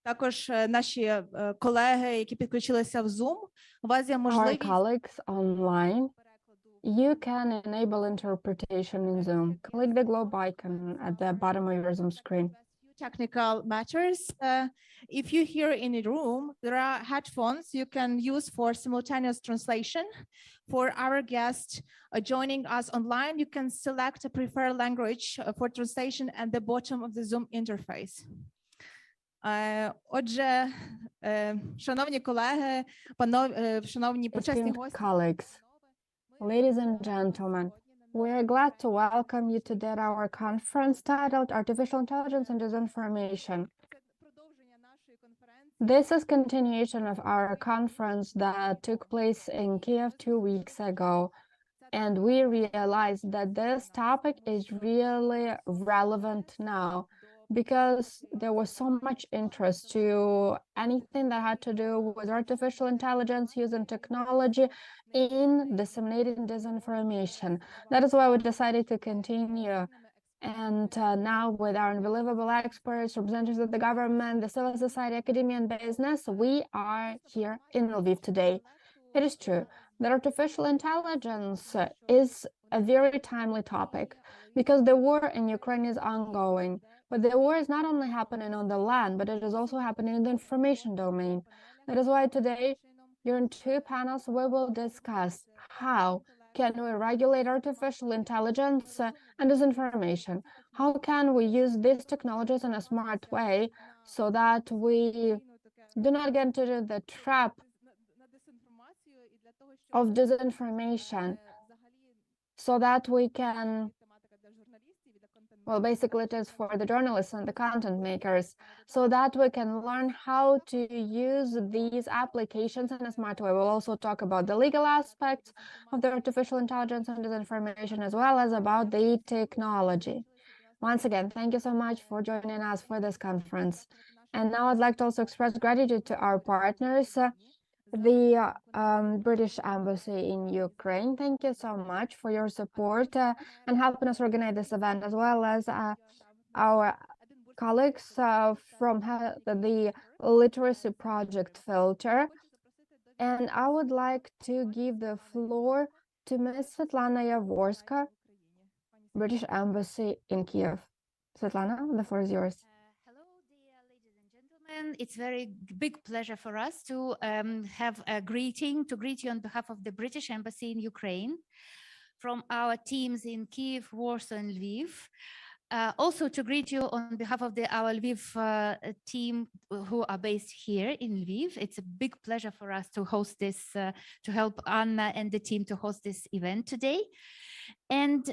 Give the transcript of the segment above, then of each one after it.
Також наші колеги, які підключилися в Zoom, у вас є можливість... Our colleagues online, you can enable interpretation in Zoom. Click the globe icon at the bottom of your Zoom screen. Technical matters. If you're here in a room, there are headphones you can use for simultaneous translation. For our guests joining us online, you can select a preferred language for translation at the bottom of the Zoom interface. Отже, шановні колеги, шановні почесні гості. Colleagues, ladies and gentlemen, we are glad to welcome you today at our conference titled Artificial Intelligence and Disinformation. This is continuation of our conference that took place in Kiev 2 weeks ago, and we realized that this topic is really relevant now because there was so much interest to anything that had to do with artificial intelligence, using technology in disseminating disinformation. That is why we decided to continue. And now with our unbelievable experts, representatives of the government, the civil society, academia, and business, we are here in Lviv today. It is true that artificial intelligence is a very timely topic because the war in Ukraine is ongoing. But the war is not only happening on the land, but it is also happening in the information domain. That is why today, during 2 panels, we will discuss how can we regulate artificial intelligence and disinformation? How can we use these technologies in a smart way so that we do not get into the trap of disinformation, so that we can, well, basically it is for the journalists and the content makers, so that we can learn how to use these applications in a smart way. We'll also talk about the legal aspects of the artificial intelligence and disinformation, as well as about the technology. Once again, thank you so much for joining us for this conference. And now I'd like to also express gratitude to our partners, the British Embassy in Ukraine. Thank you so much for your support and helping us organize this event, as well as our colleagues from the Literacy Project Filter. And I would like to give the floor to Ms. Svetlana Yavorska, British Embassy in Kiev. Svetlana, the floor is yours. It's very big pleasure for us to have a greet you on behalf of the British Embassy in Ukraine, from our teams in Kiev, Warsaw, and Lviv. Also to greet you on behalf of our Lviv team who are based here in Lviv. It's a big pleasure for us to host this, to help Anna and the team to host this event today. And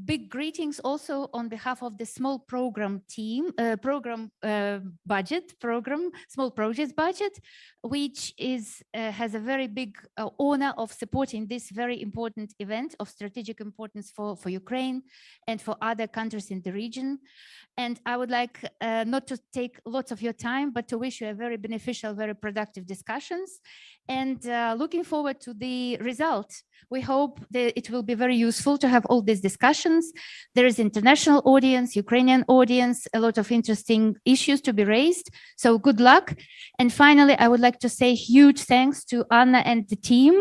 big greetings also on behalf of the small program team, small projects budget, which has a very big honor of supporting this very important event of strategic importance for Ukraine and for other countries in the region. And I would like not to take lots of your time, but to wish you a very beneficial, very productive discussions. And looking forward to the result. We hope that it will be very useful to have all these discussions. There is international audience, Ukrainian audience, a lot of interesting issues to be raised. So good luck. And finally, I would like to say huge thanks to Anna and the team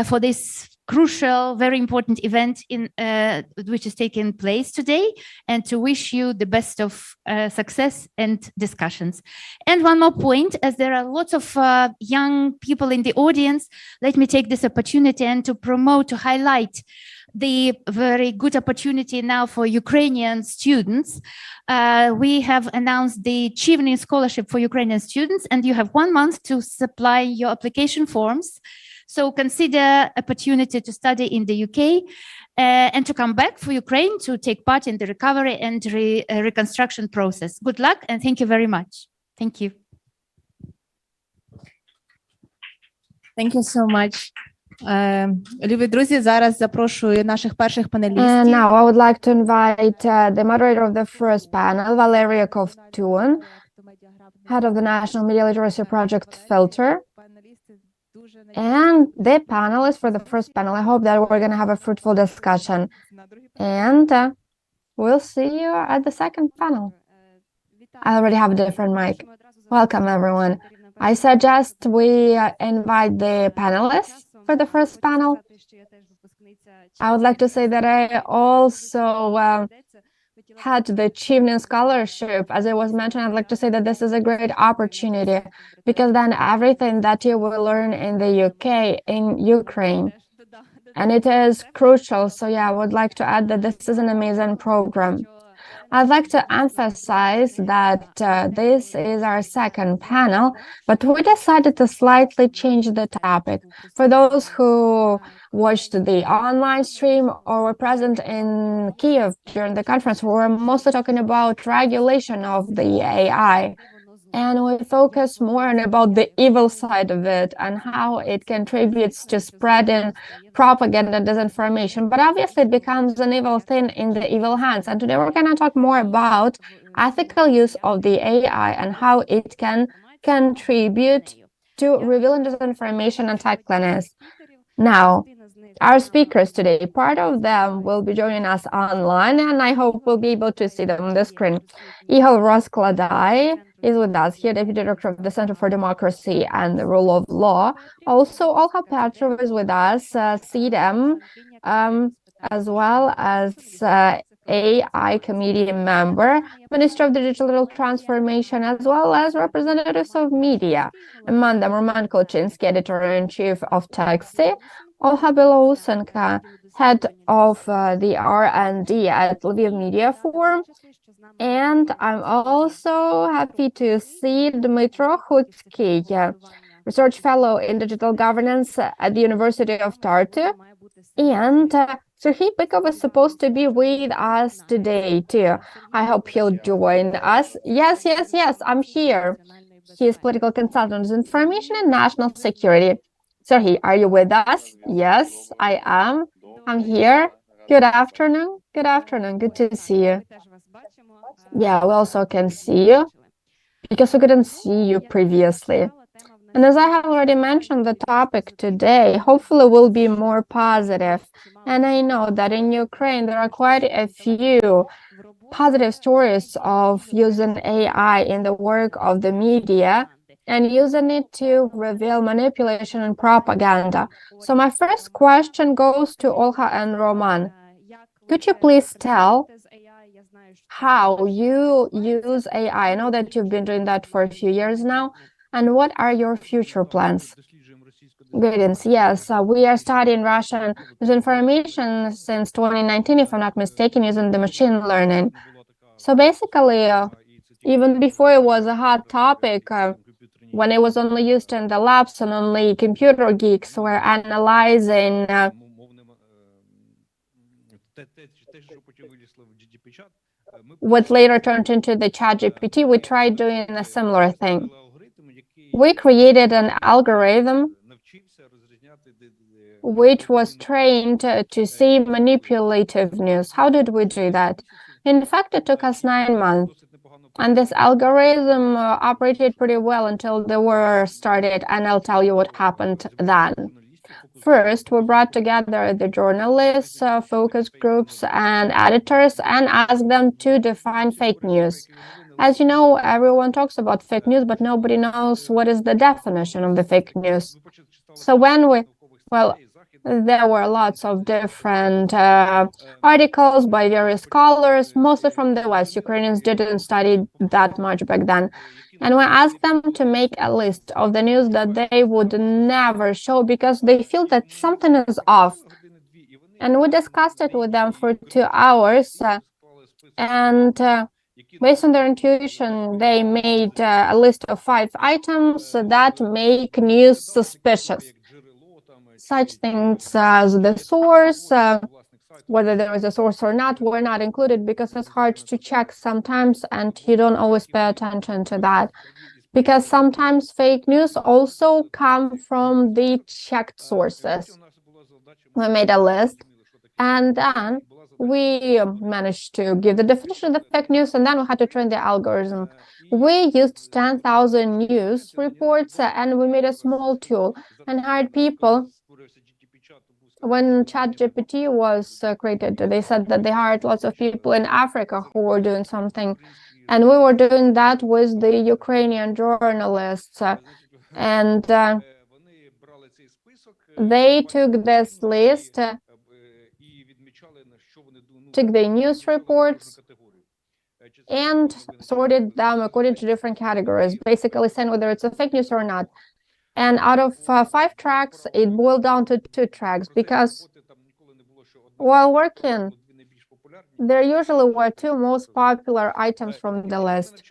for this crucial, very important event which is taking place today, and to wish you the best of success and discussions. And one more point, as there are lots of young people in the audience, let me take this opportunity and to promote, to highlight the very good opportunity now for Ukrainian students. We have announced the Chevening Scholarship for Ukrainian students, and you have 1 month to supply your application forms. So consider opportunity to study in the UK and to come back for Ukraine to take part in the recovery and reconstruction process. Good luck and thank you very much. Thank you. Thank you so much. Любі друзі, зараз запрошую наших перших панелістів. And now I would like to invite the moderator of the first panel, Valeria Kovtun, head of the National Media Literacy Project Filter. And the panelists for the first panel, I hope that we're going to have a fruitful discussion. And we'll see you at the second panel. I already have a different mic. Welcome, everyone. I suggest we invite the panelists for the first panel. I would like to say that I also had the Achievement Scholarship. As it was mentioned, I'd like to say that this is a great opportunity, because then everything that you will learn in the UK, in Ukraine, and it is crucial. So yeah, I would like to add that this is an amazing program. I'd like to emphasize that this is our second panel, but we decided to slightly change the topic. For those who watched the online stream or were present in Kiev during the conference, we were mostly talking about regulation of the AI. And we focus more on about the evil side of it and how it contributes to spreading propaganda and disinformation. But obviously it becomes an evil thing in the evil hands. And today we're going to talk more about ethical use of the AI and how it can contribute to revealing disinformation and tackliness. Now, our speakers today, part of them will be joining us online, and I hope we'll be able to see them on the screen. Ігор Розкладай is with us here, Deputy Director of the Center for Democracy and the Rule of Law. Also, Olha Petrov is with us, CDM, as well as AI committee member, Minister of Digital Transformation, as well as representatives of media, Amanda Roman-Kolchinsky, Editor-in-Chief of Taxi, Olha Belousenko, head of the R&D at Lviv Media Forum. And I'm also happy to see Dmytro Khutsky, research fellow in digital governance at the University of Tartu. And Serhiy Bykov is supposed to be with us today too. I hope he'll join us. Yes, I'm here. He is political consultant in information and national security. Serhiy, are you with us? Yes, I am. I'm here. Good afternoon. Good afternoon. Good to see you. Yeah, we also can see you because we couldn't see you previously. And as I have already mentioned, the topic today hopefully will be more positive. And I know that in Ukraine, there are quite a few positive stories of using AI in the work of the media and using it to reveal manipulation and propaganda. So my first question goes to Olha and Roman. Could you please tell how you use AI? I know that you've been doing that for a few years now. And what are your future plans? Greetings. Yes, we are studying Russian disinformation since 2019, if I'm not mistaken, using the machine learning. So basically, even before it was a hot topic, when it was only used in the labs and only computer geeks were analyzing what later turned into the ChatGPT, we tried doing a similar thing. We created an algorithm which was trained to see manipulative news. How did we do that? In fact, it took us 9 months. And this algorithm operated pretty well until the war started, and I'll tell you what happened then. First, we brought together the journalists, focus groups, and editors, and asked them to define fake news. As you know, everyone talks about fake news, but nobody knows what is the definition of the fake news. So there were lots of different articles by various scholars, mostly from the West. Ukrainians didn't study that much back then. And we asked them to make a list of the news that they would never show because they feel that something is off. And we discussed it with them for 2 hours. Based on their intuition, they made a list of 5 items that make news suspicious. Such things as the source, whether there is a source or not, were not included because it's hard to check sometimes, and you don't always pay attention to that. Because sometimes fake news also come from the checked sources. We made a list, and then we managed to give the definition of the fake news, and then we had to train the algorithm. We used 10,000 news reports, and we made a small tool and hired people when ChatGPT was created, they said that they hired lots of people in Africa who were doing something. And we were doing that with the Ukrainian journalists. And they took this list, took the news reports, and sorted them according to different categories, basically saying whether it's a fake news or not. And out of 5 tracks, it boiled down to 2 tracks, because while working, there usually were 2 most popular items from the list.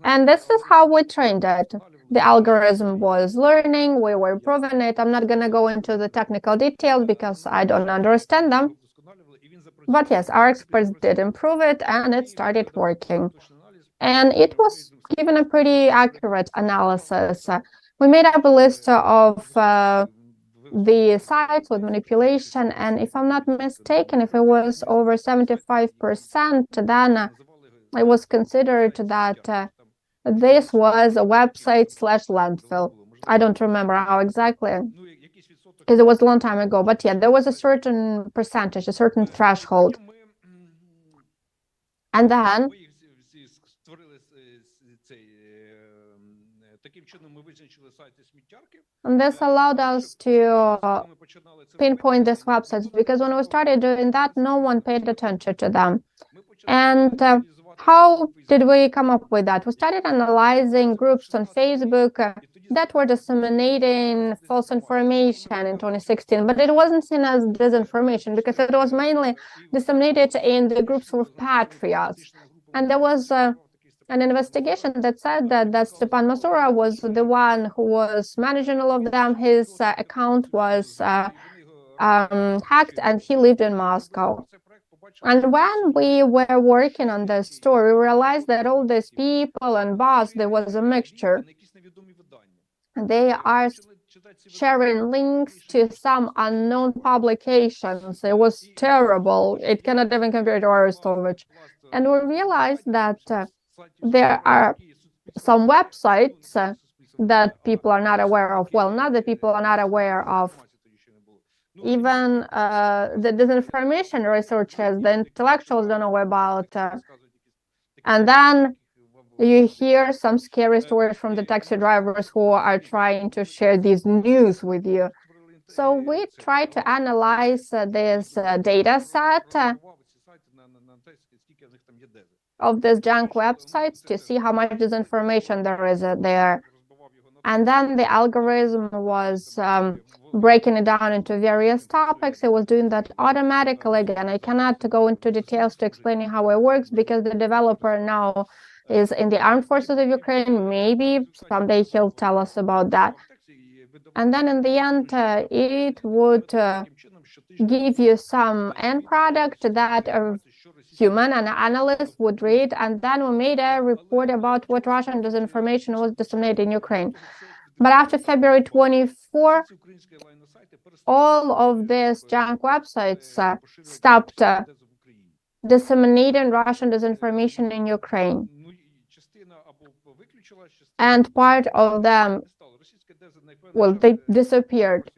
And this is how we trained it. The algorithm was learning, we were improving it. I'm not going to go into the technical details because I don't understand them. But yes, our experts did improve it, and it started working. And it was given a pretty accurate analysis. We made up a list of the sites with manipulation, and if I'm not mistaken, if it was over 75%, then it was considered that this was a website/landfill. I don't remember how exactly, because it was a long time ago, but yeah, there was a certain percentage, a certain threshold. And then and this allowed us to pinpoint these websites, because when we started doing that, no one paid attention to them. And how did we come up with that? We started analyzing groups on Facebook that were disseminating false information in 2016, but it wasn't seen as disinformation because it was mainly disseminated in the groups of patriots. And there was an investigation that said that Stepan Masura was the one who was managing all of them. His account was hacked, and he lived in Moscow. And when we were working on this story, we realized that all these people and bots, there was a mixture. They are sharing links to some unknown publications. It was terrible. It cannot even compare to Arestovich. And we realized that there are some websites that people are not aware of. Well, not that people are not aware of. Even the disinformation researchers, the intellectuals don't know about. And then you hear some scary stories from the taxi drivers who are trying to share this news with you. So we try to analyze this data set of these junk websites to see how much disinformation there is there. And then the algorithm was breaking it down into various topics. It was doing that automatically. Again, I cannot go into details to explaining how it works because the developer now is in the armed forces of Ukraine. Maybe someday he'll tell us about that. And then in the end, it would give you some end product that a human and analyst would read. And then we made a report about what Russian disinformation was disseminated in Ukraine. But after February 24, all of these junk websites stopped disseminating Russian disinformation in Ukraine. And part of them, well, they disappeared.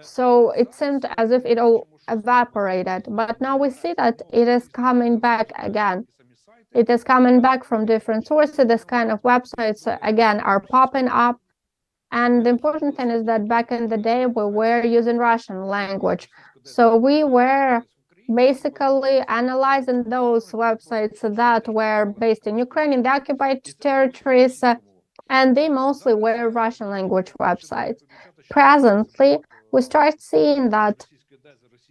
So it seemed as if it all evaporated. But now we see that it is coming back again. It is coming back from different sources. This kind of websites, again, are popping up. And the important thing is that back in the day, we were using Russian language. So we were basically analyzing those websites that were based in Ukraine, in the occupied territories, and they mostly were Russian language websites. Presently, we start seeing that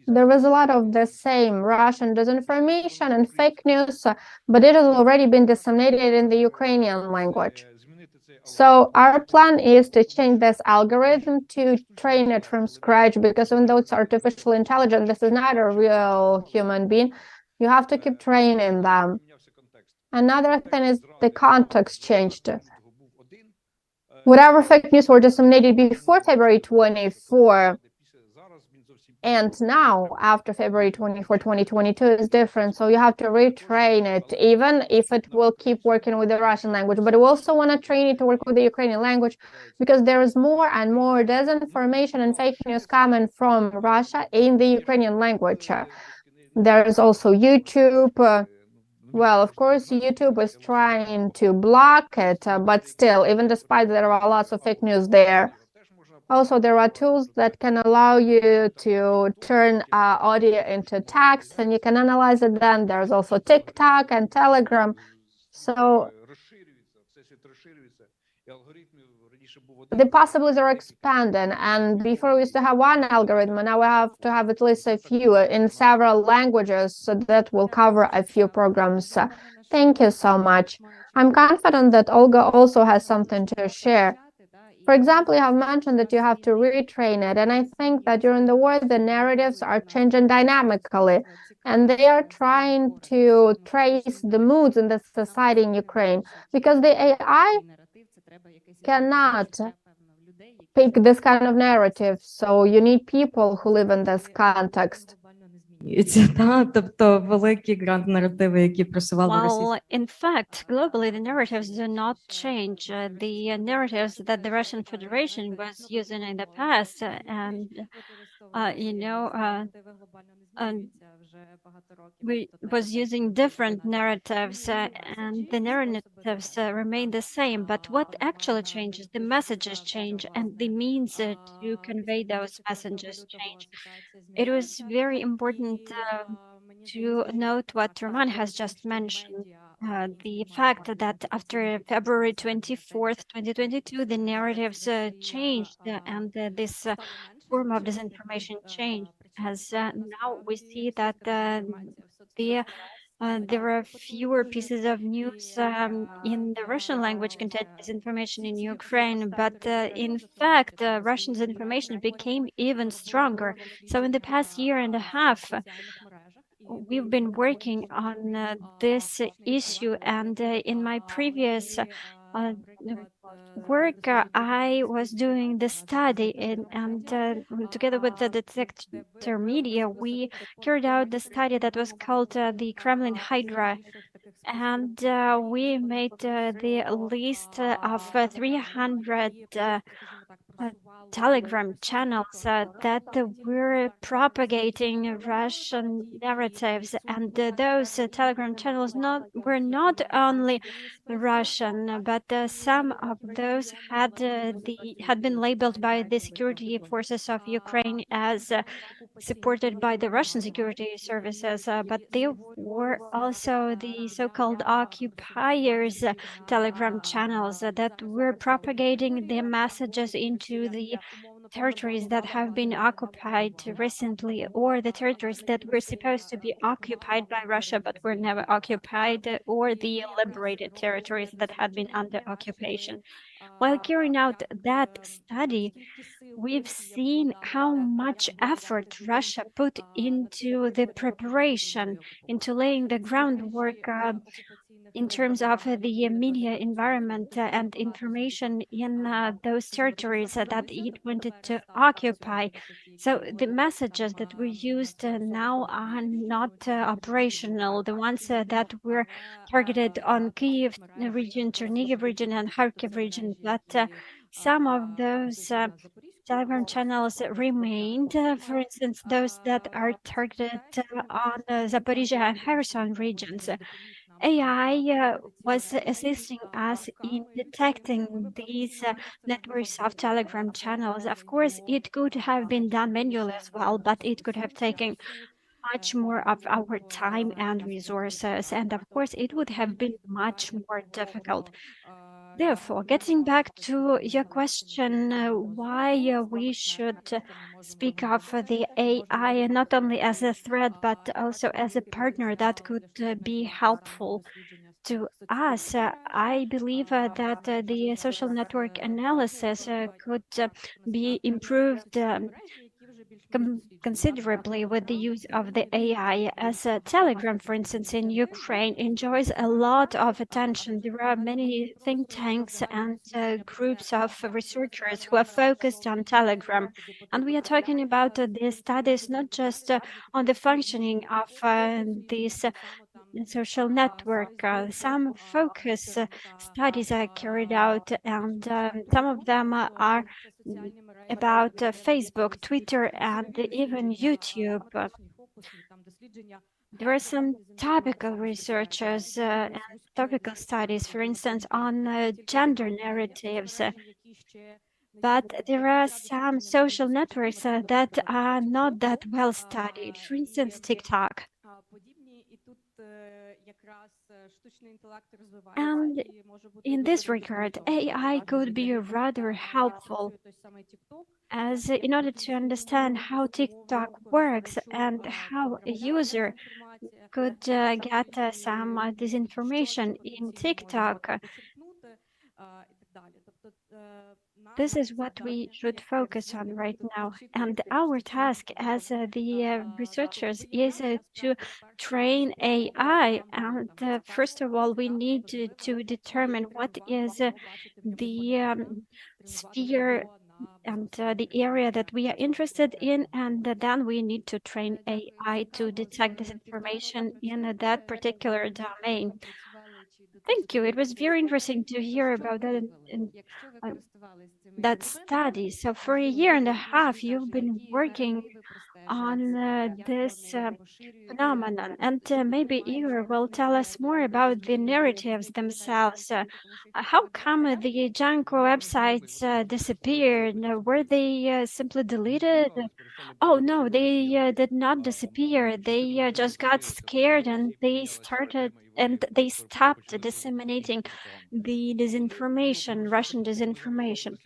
there was a lot of the same Russian disinformation and fake news, but it has already been disseminated in the Ukrainian language. So our plan is to change this algorithm to train it from scratch, because even though it's artificial intelligence, this is not a real human being. You have to keep training them. Another thing is the context changed. Whatever fake news were disseminated before February 24, And now, after February 24, 2022 is different. So you have to retrain it, even if it will keep working with the Russian language. But we also want to train it to work with the Ukrainian language, because there is more and more disinformation and fake news coming from Russia in the Ukrainian language. There is also YouTube. Well, of course, YouTube is trying to block it, but still, even despite there are lots of fake news there. Also, there are tools that can allow you to turn audio into text, and you can analyze it then. There's also TikTok and Telegram. So the possibilities are expanding, and before we used to have one algorithm, and now we have to have at least a few in several languages, so that will cover a few programs. Thank you so much. I'm confident that Olga also has something to share. For example, you have mentioned that you have to retrain it, and I think that during the war, the narratives are changing dynamically, and they are trying to trace the moods in the society in Ukraine, because the AI cannot pick this kind of narrative, so you need people who live in this context. Well, in fact, globally, the narratives do not change. The narratives that the Russian Federation was using in the past, and we was using different narratives, and the narratives remain the same. But what actually changes? The messages change, and the means to convey those messages change. It was very important to note what Roman has just mentioned. The fact that after February 24th, 2022, the narratives changed, and this form of disinformation changed, as now we see that there are fewer pieces of news in the Russian language content disinformation in Ukraine, but in fact, Russian disinformation became even stronger. So in the past year and a half, we've been working on this issue, and in my previous work, I was doing the study, and together with the detector media, we carried out the study that was called the Kremlin Hydra, and we made the list of 300 Telegram channels that were propagating Russian narratives, and those Telegram channels were not only Russian, but some of those had been labeled by the security forces of Ukraine as supported by the Russian security services, but they were also the so-called occupiers Telegram channels that were propagating their messages into the territories that have been occupied recently, or the territories that were supposed to be occupied by Russia but were never occupied, or the liberated territories that had been under occupation. While carrying out that study, we've seen how much effort Russia put into the preparation, into laying the groundwork in terms of the media environment and information in those territories that it wanted to occupy. So the messages that we used now are not operational. The ones that were targeted on Kyiv region, Chernihiv region, and Kharkiv region, but some of those Telegram channels remained. For instance, those that are targeted on Zaporizhia and Kherson regions. AI was assisting us in detecting these networks of Telegram channels. Of course, it could have been done manually as well, but it could have taken much more of our time and resources. And of course, it would have been much more difficult. Therefore, getting back to your question, why we should speak of the AI not only as a threat, but also as a partner that could be helpful to us, I believe that the social network analysis could be improved considerably with the use of the AI, as Telegram, for instance, in Ukraine enjoys a lot of attention. There are many think tanks and groups of researchers who are focused on Telegram. And we are talking about these studies not just on the functioning of these social network. Some focus studies are carried out, and some of them are about Facebook, Twitter, and even YouTube. There are some topical researches and topical studies, for instance, on gender narratives. But there are some social networks that are not that well studied. For instance, TikTok. And in this regard, AI could be rather helpful, as in order to understand how TikTok works and how a user could get some disinformation in TikTok. This is what we should focus on right now. And our task as the researchers is to train AI. And first of all, we need to determine what is the sphere and the area that we are interested in, and then we need to train AI to detect this information in that particular domain. Thank you. It was very interesting to hear about that that study. So for a year and a half, you've been working on this phenomenon, and maybe Igor will tell us more about the narratives themselves. How come the Janko websites disappeared? Were they simply deleted? Oh no, they did not disappear. They just got scared and they stopped disseminating the disinformation, Russian disinformation.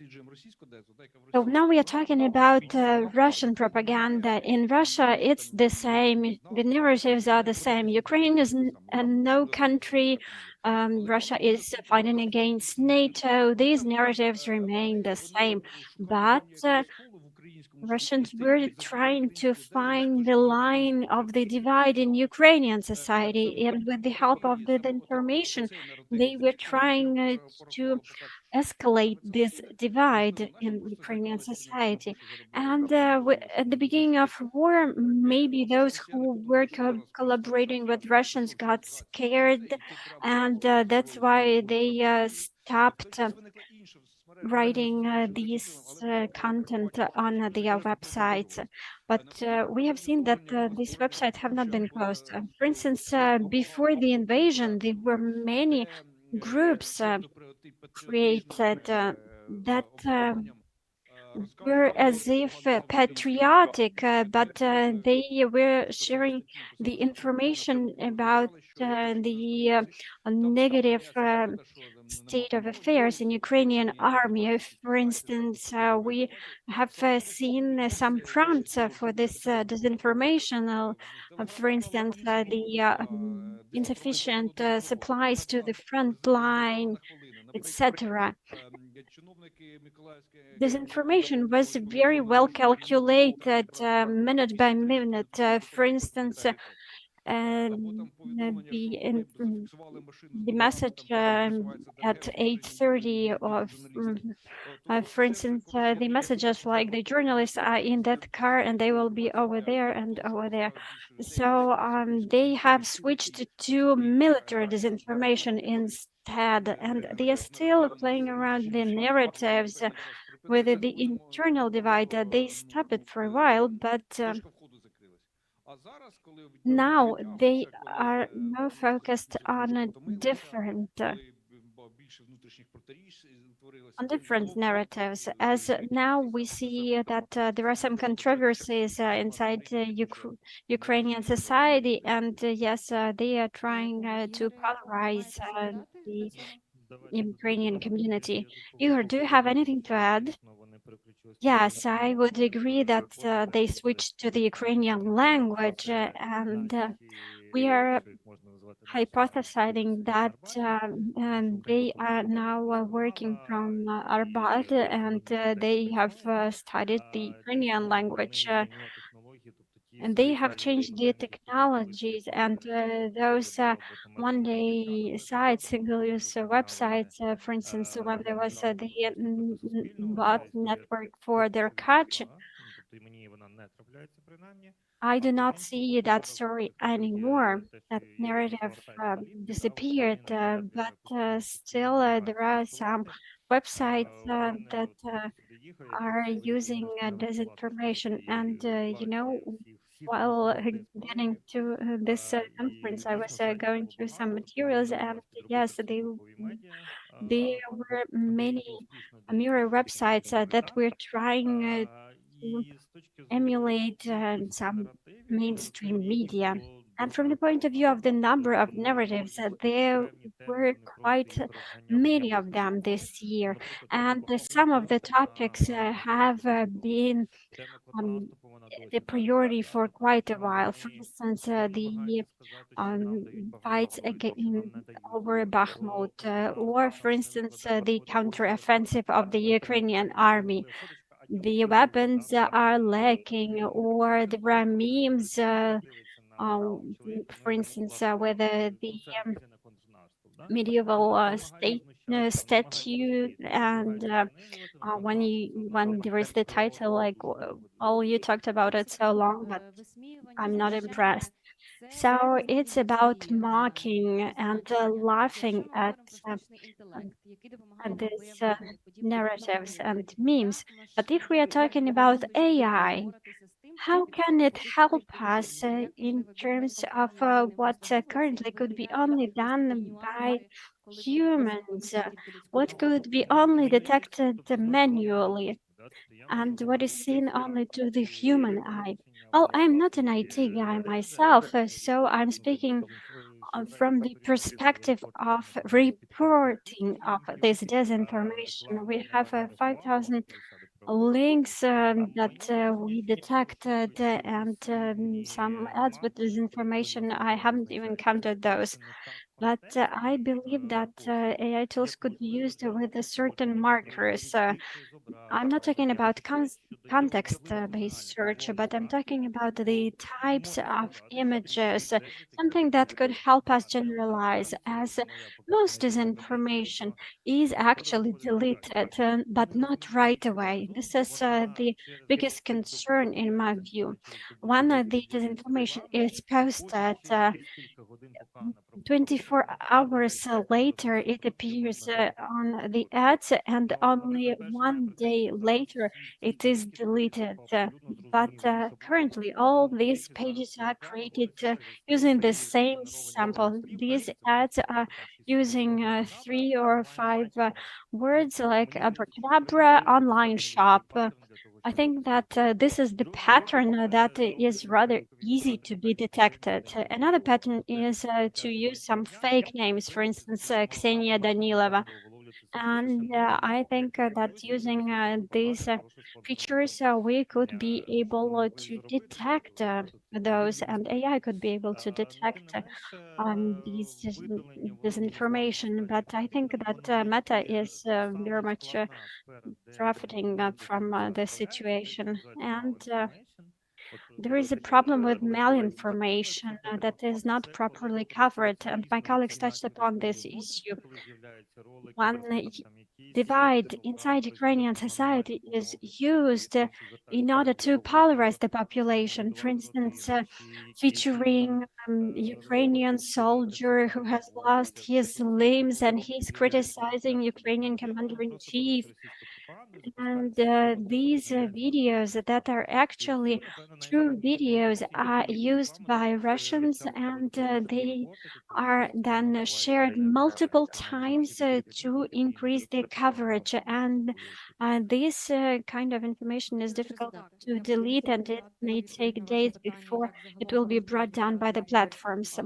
So now we are talking about Russian propaganda. In Russia, it's the same. The narratives are the same. Ukraine is no country. Russia is fighting against NATO. These narratives remain the same. But Russians were trying to find the line of the divide in Ukrainian society, and with the help of the information, they were trying to escalate this divide in Ukrainian society. And at the beginning of war, maybe those who were collaborating with Russians got scared, and that's why they stopped writing these content on their websites. But we have seen that these websites have not been closed. For instance, before the invasion, there were many groups created that were as if patriotic, but they were sharing the information about the negative state of affairs in Ukrainian army. For instance, we have seen some prompts for this disinformation. For instance, the insufficient supplies to the front line, etc. This information was very well calculated, minute by minute. For instance, the message at 8:30 of, for instance, the messages like the journalists are in that car and they will be over there and over there. So they have switched to military disinformation instead, and they are still playing around the narratives with the internal divide. They stopped it for a while, but now they are more focused on different narratives, as now we see that there are some controversies inside Ukrainian society, and yes, they are trying to polarize the Ukrainian community. Igor, do you have anything to add? Yes, I would agree that they switched to the Ukrainian language, and we are hypothesizing that they are now working from Arbat, and they have studied the Ukrainian language. And they have changed the technologies, and those one-day sites, single-use websites, for instance, when there was the bot network for their catch, I do not see that story anymore. That narrative disappeared, but still there are some websites that are using disinformation. And, while getting to this conference, I was going through some materials, and yes, there were many mirror websites that were trying to emulate some mainstream media. And from the point of view of the number of narratives, there were quite many of them this year. And some of the topics have been the priority for quite a while. For instance, the fights over Bakhmut, or for instance, the counteroffensive of the Ukrainian army. The weapons are lacking, or there are memes, for instance, with the medieval statue, and when there is the title like, "Oh, you talked about it so long, but I'm not impressed." So it's about mocking and laughing at these narratives and memes. But if we are talking about AI, how can it help us in terms of what currently could be only done by humans? What could be only detected manually, and what is seen only to the human eye? Well, I'm not an IT guy myself, so I'm speaking from the perspective of reporting of this disinformation. We have 5,000 links that we detected, and some ads with disinformation. I haven't even counted those. But I believe that AI tools could be used with a certain markers. I'm not talking about context-based search, but I'm talking about the types of images, something that could help us generalize, as most disinformation is actually deleted, but not right away. This is the biggest concern in my view. When the disinformation is posted, 24 hours later, it appears on the ads, and only one day later, it is deleted. But currently, all these pages are created using the same sample. These ads are using 3 or 5 words like abracadabra, online shop. I think that this is the pattern that is rather easy to be detected. Another pattern is to use some fake names, for instance, Ksenia Danilova. And I think that using these features, we could be able to detect those, and AI could be able to detect this information. But I think that Meta is very much profiting from the situation. And there is a problem with malinformation that is not properly covered, and my colleagues touched upon this issue. One divide inside Ukrainian society is used in order to polarize the population. For instance, featuring Ukrainian soldier who has lost his limbs, and he's criticizing Ukrainian commander-in-chief. And these videos that are actually true videos are used by Russians, and they are then shared multiple times to increase their coverage. And this kind of information is difficult to delete, and it may take days before it will be brought down by the platforms.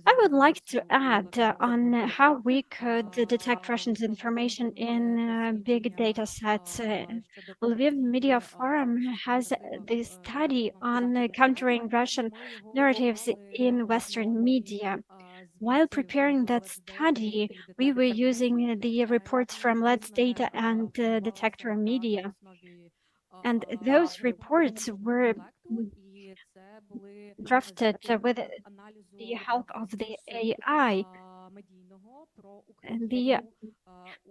I would like to add on how we could detect Russian disinformation in big data sets. Lviv Media Forum has this study on countering Russian narratives in Western media. While preparing that study, we were using the reports from Let's Data and Detector Media. And those reports were drafted with the help of the AI. And the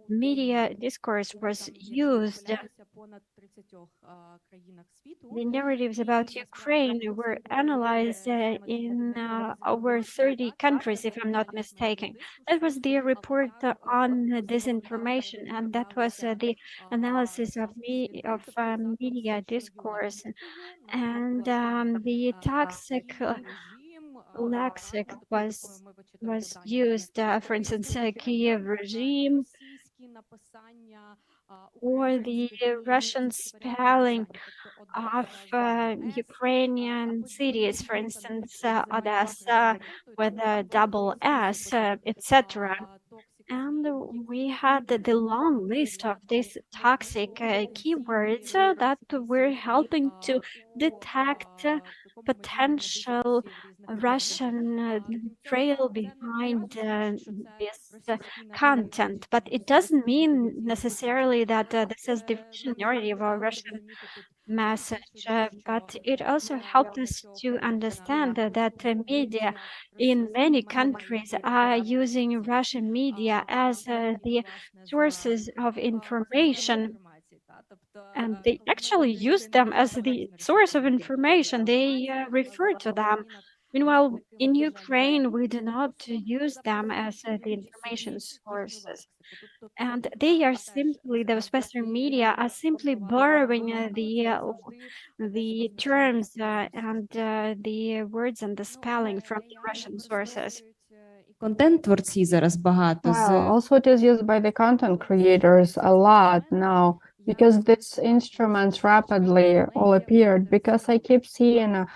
media discourse was used. The narratives about Ukraine were analyzed in over 30 countries, if I'm not mistaken. That was the report on disinformation, and that was the analysis of media discourse. And the toxic lexic was used, for instance, Kiev regime, or the Russian spelling of Ukrainian cities, for instance, Odessa with a double S, etc. And we had the long list of these toxic keywords that were helping to detect potential Russian trail behind this content. But it doesn't mean necessarily that this is the Russian narrative or Russian message, but it also helped us to understand that media in many countries are using Russian media as the sources of information. And they actually use them as the source of information. They refer to them. Meanwhile, in Ukraine, we do not use them as the information sources. And they are simply, those Western media are simply borrowing the terms and the words and the spelling from the Russian sources. Контент-творці зараз багато з Well, also it is used by the content creators a lot now because these instruments rapidly all appeared, because I keep seeing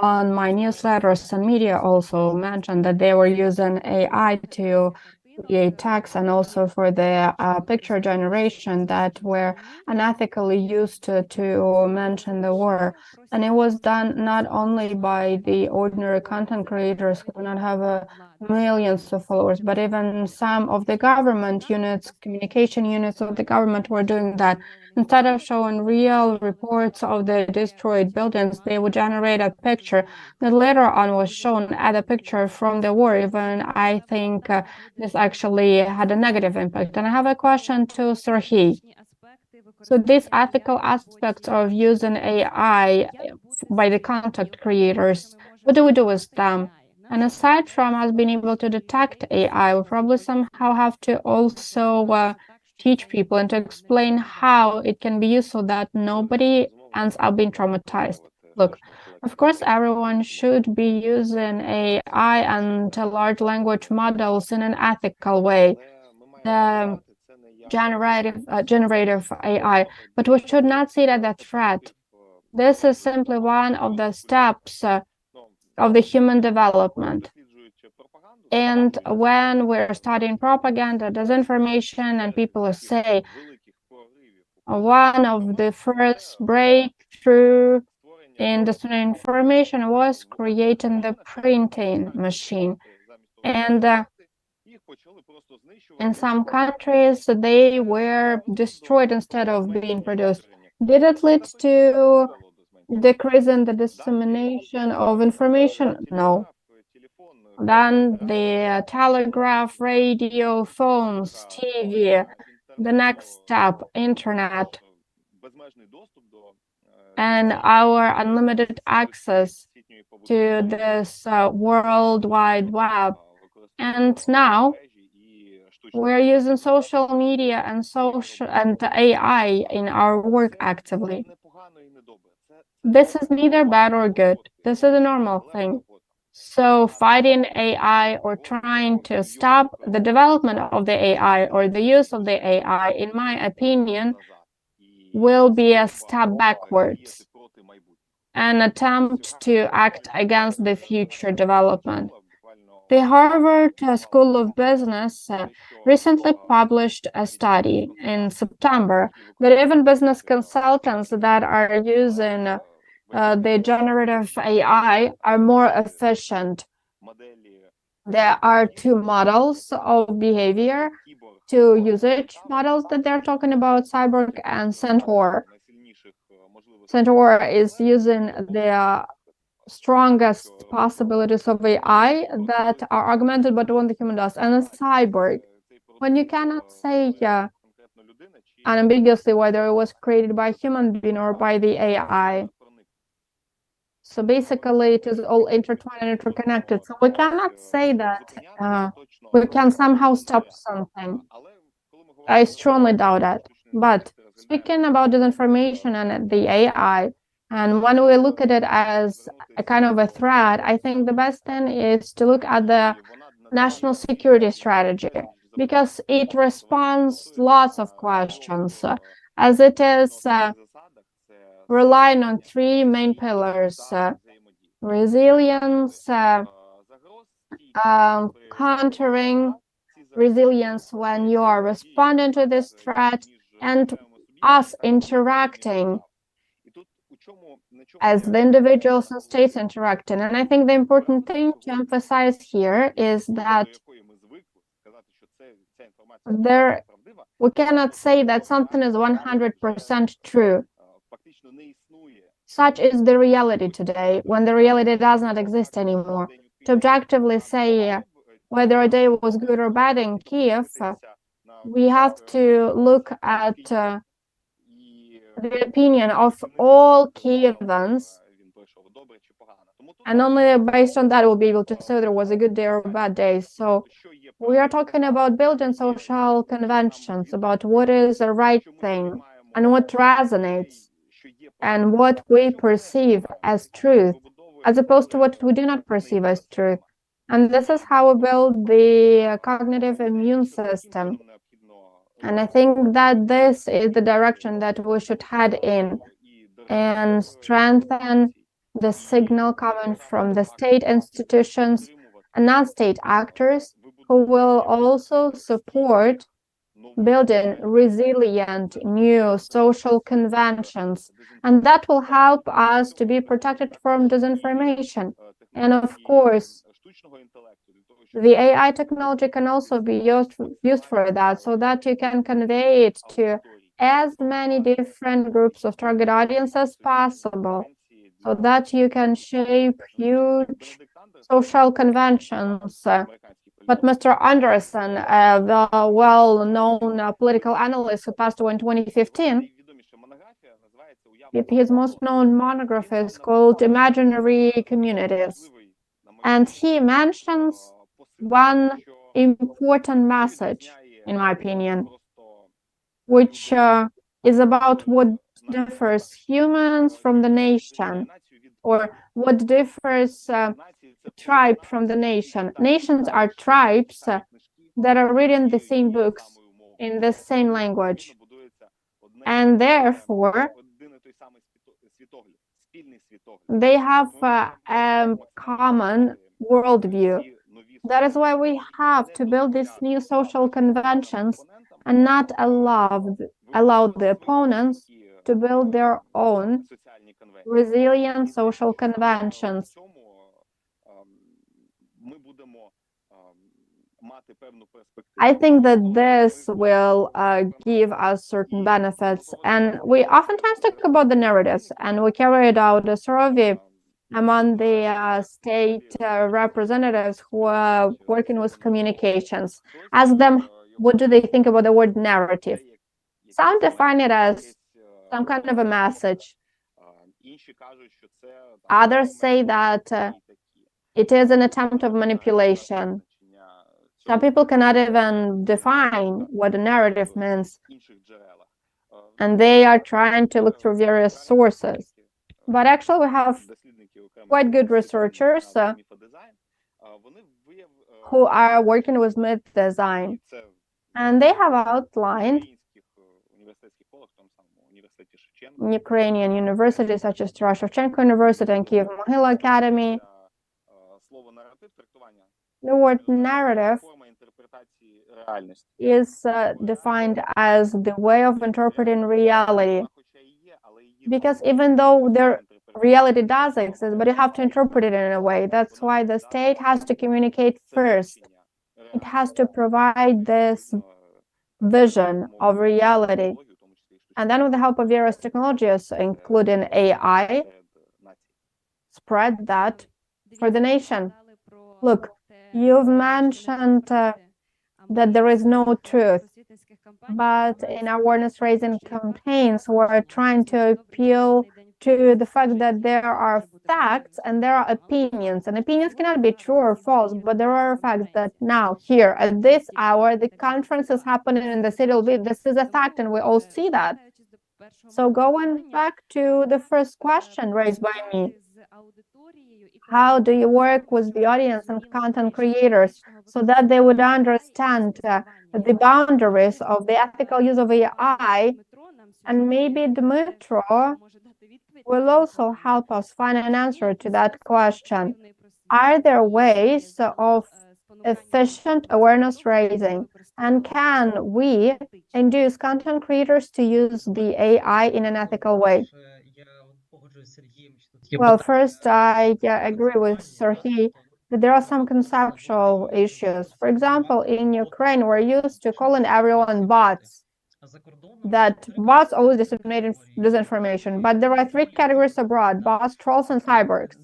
on my newsletters and media also mentioned that they were using AI to create text and also for the picture generation that were unethically used to mention the war. And it was done not only by the ordinary content creators who do not have millions of followers, but even some of the government units, communication units of the government were doing that. Instead of showing real reports of the destroyed buildings, they would generate a picture that later on was shown as a picture from the war. Even I think this actually had a negative impact. And I have a question to Serhiy. So these ethical aspects of using AI by the content creators, what do we do with them? And aside from us being able to detect AI, we probably somehow have to also teach people and to explain how it can be used so that nobody ends up being traumatized. Look, of course, everyone should be using AI and large language models in an ethical way, the generative AI, but we should not see it as a threat. This is simply one of the steps of the human development. And when we're studying propaganda, disinformation, and people say one of the first breakthrough in disinformation was creating the printing machine. And in some countries, they were destroyed instead of being produced. Did it lead to decrease in the dissemination of information? No. Then the telegraph, radio, phones, TV, the next step, internet, and our unlimited access to this World Wide Web. And now we're using social media and AI in our work actively. This is neither bad or good. This is a normal thing. So fighting AI or trying to stop the development of the AI or the use of the AI, in my opinion, will be a step backwards, an attempt to act against the future development. The Harvard School of Business recently published a study in September that even business consultants that are using the generative AI are more efficient. There are two models of behavior, two usage models that they're talking about, Cyborg and Centaur. Centaur is using the strongest possibilities of AI that are augmented by what the human does, and a Cyborg, when you cannot say unambiguously whether it was created by a human being or by the AI. So basically, it is all intertwined and interconnected. So we cannot say that we can somehow stop something. I strongly doubt it. But speaking about disinformation and the AI, and when we look at it as a kind of a threat, I think the best thing is to look at the national security strategy, because it responds lots of questions, as it is relying on three main pillars: resilience, countering resilience when you are responding to this threat, and us interacting as the individuals and states interacting. And I think the important thing to emphasize here is that we cannot say that something is 100% true. Such is the reality today, when the reality does not exist anymore. To objectively say whether a day was good or bad in Kiev, we have to look at the opinion of all Kievans, and only based on that we'll be able to say there was a good day or a bad day. So we are talking about building social conventions, about what is the right thing and what resonates and what we perceive as truth, as opposed to what we do not perceive as truth. And this is how we build the cognitive immune system. And I think that this is the direction that we should head in, and strengthen the signal coming from the state institutions and non-state actors, who will also support building resilient new social conventions, and that will help us to be protected from disinformation. And of course, the AI technology can also be used for that, so that you can convey it to as many different groups of target audience as possible, so that you can shape huge social conventions. But Mr. Anderson, the well-known political analyst who passed away in 2015, his most known monograph is called Imaginary Communities. And he mentions one important message, in my opinion, which is about what differs humans from the nation, or what differs tribe from the nation. Nations are tribes that are reading the same books in the same language, and therefore they have a common worldview. That is why we have to build these new social conventions and not allow the opponents to build their own resilient social conventions. I think that this will give us certain benefits, and we oftentimes talk about the narratives, and we carried out a survey among the state representatives who are working with communications. Ask them, what do they think about the word narrative? Some define it as some kind of a message. Others say that it is an attempt of manipulation. Some people cannot even define what a narrative means, and they are trying to look through various sources. But actually, we have quite good researchers who are working with myth design, and they have outlined Ukrainian universities such as Taras Shevchenko University and Kyiv Mohyla Academy. The word narrative is defined as the way of interpreting reality. Because even though their reality does exist, but you have to interpret it in a way. That's why the state has to communicate first. It has to provide this vision of reality. And then with the help of various technologies, including AI, spread that for the nation. Look, you've mentioned that there is no truth, but in awareness-raising campaigns, we're trying to appeal to the fact that there are facts and there are opinions, and opinions cannot be true or false, but there are facts that now, here, at this hour, the conference is happening in the city of Lviv. This is a fact, and we all see that. So going back to the first question raised by me, how do you work with the audience and content creators so that they would understand the boundaries of the ethical use of AI? And maybe Dmytro will also help us find an answer to that question. Are there ways of efficient awareness raising? And can we induce content creators to use the AI in an ethical way? Well, first, I agree with Serhiy that there are some conceptual issues. For example, in Ukraine, we're used to calling everyone bots. That bots always disseminate disinformation, but there are three categories abroad: bots, trolls, and cyborgs.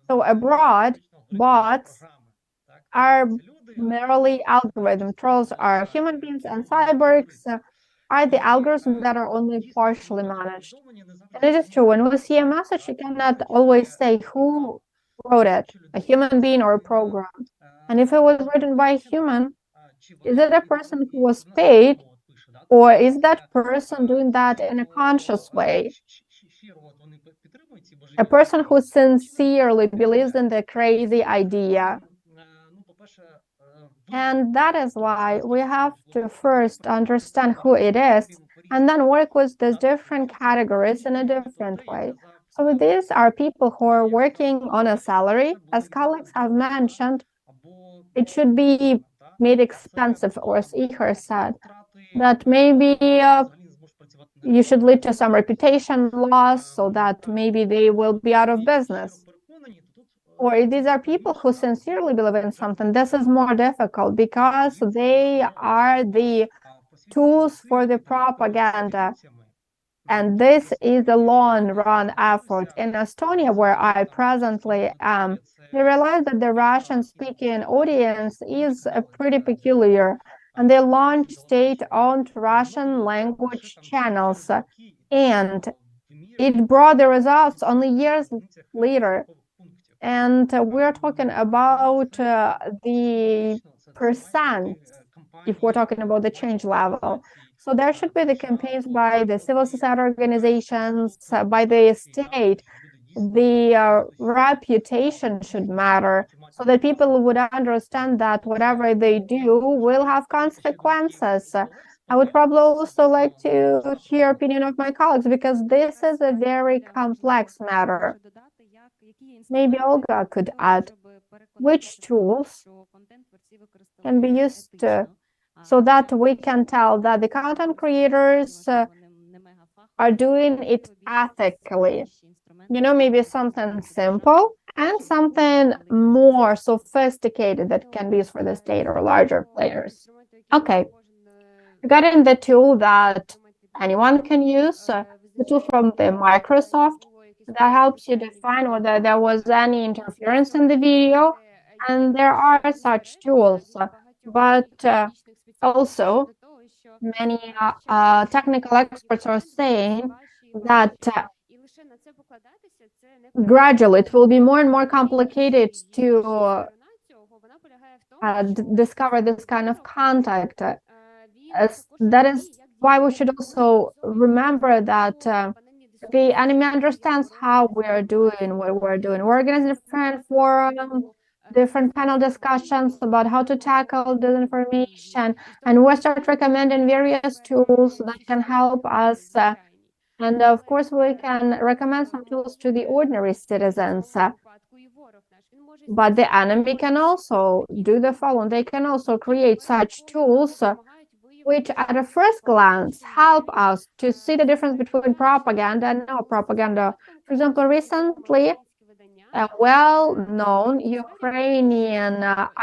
So abroad, bots are merely algorithms. Trolls are human beings, and cyborgs are the algorithms that are only partially managed. And it is true, when we see a message, you cannot always say who wrote it, a human being or a program. And if it was written by a human, is it a person who was paid, or is that person doing that in a conscious way? A person who sincerely believes in the crazy idea. And that is why we have to first understand who it is and then work with these different categories in a different way. So these are people who are working on a salary. As colleagues have mentioned, it should be made expensive, or as Igor said, that maybe you should lead to some reputation loss so that maybe they will be out of business. Or these are people who sincerely believe in something. This is more difficult because they are the tools for the propaganda. And this is a long-run effort. In Estonia, where I presently am, they realized that the Russian-speaking audience is pretty peculiar, and they launched state-owned Russian language channels, and it brought the results only years later. And we're talking about the percent, if we're talking about the change level. So there should be the campaigns by the civil society organizations, by the state. The reputation should matter so that people would understand that whatever they do will have consequences. I would probably also like to hear opinion of my colleagues, because this is a very complex matter. Maybe Olga could add which tools can be used so that we can tell that the content creators are doing it ethically. You know, maybe something simple and something more sophisticated that can be used for the state or larger players. Okay, regarding the tool that anyone can use, the tool from the Microsoft that helps you define whether there was any interference in the video, and there are such tools, but also many technical experts are saying that gradually it will be more and more complicated to discover this kind of contact. That is why we should also remember that the enemy understands how we are doing what we're doing. We're organizing different forums, different panel discussions about how to tackle disinformation, and we'll start recommending various tools that can help us. And of course, we can recommend some tools to the ordinary citizens. But the enemy can also do the following. They can also create such tools which at a first glance help us to see the difference between propaganda and no propaganda. For example, recently, a well-known Ukrainian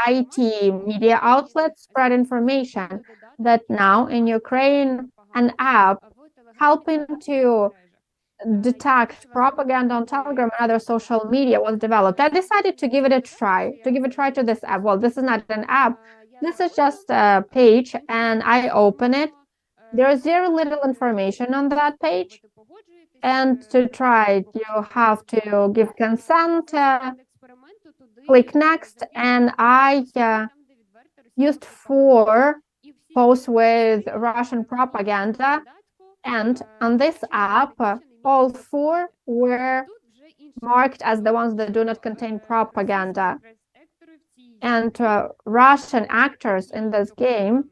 IT media outlet spread information that now in Ukraine, an app helping to detect propaganda on Telegram and other social media was developed. I decided to give it a try, to this app. Well, this is not an app. This is just a page, and I open it. There is very little information on that page. And to try, you have to give consent, click next, and I used 4 posts with Russian propaganda. And on this app, all 4 were marked as the ones that do not contain propaganda. And Russian actors in this game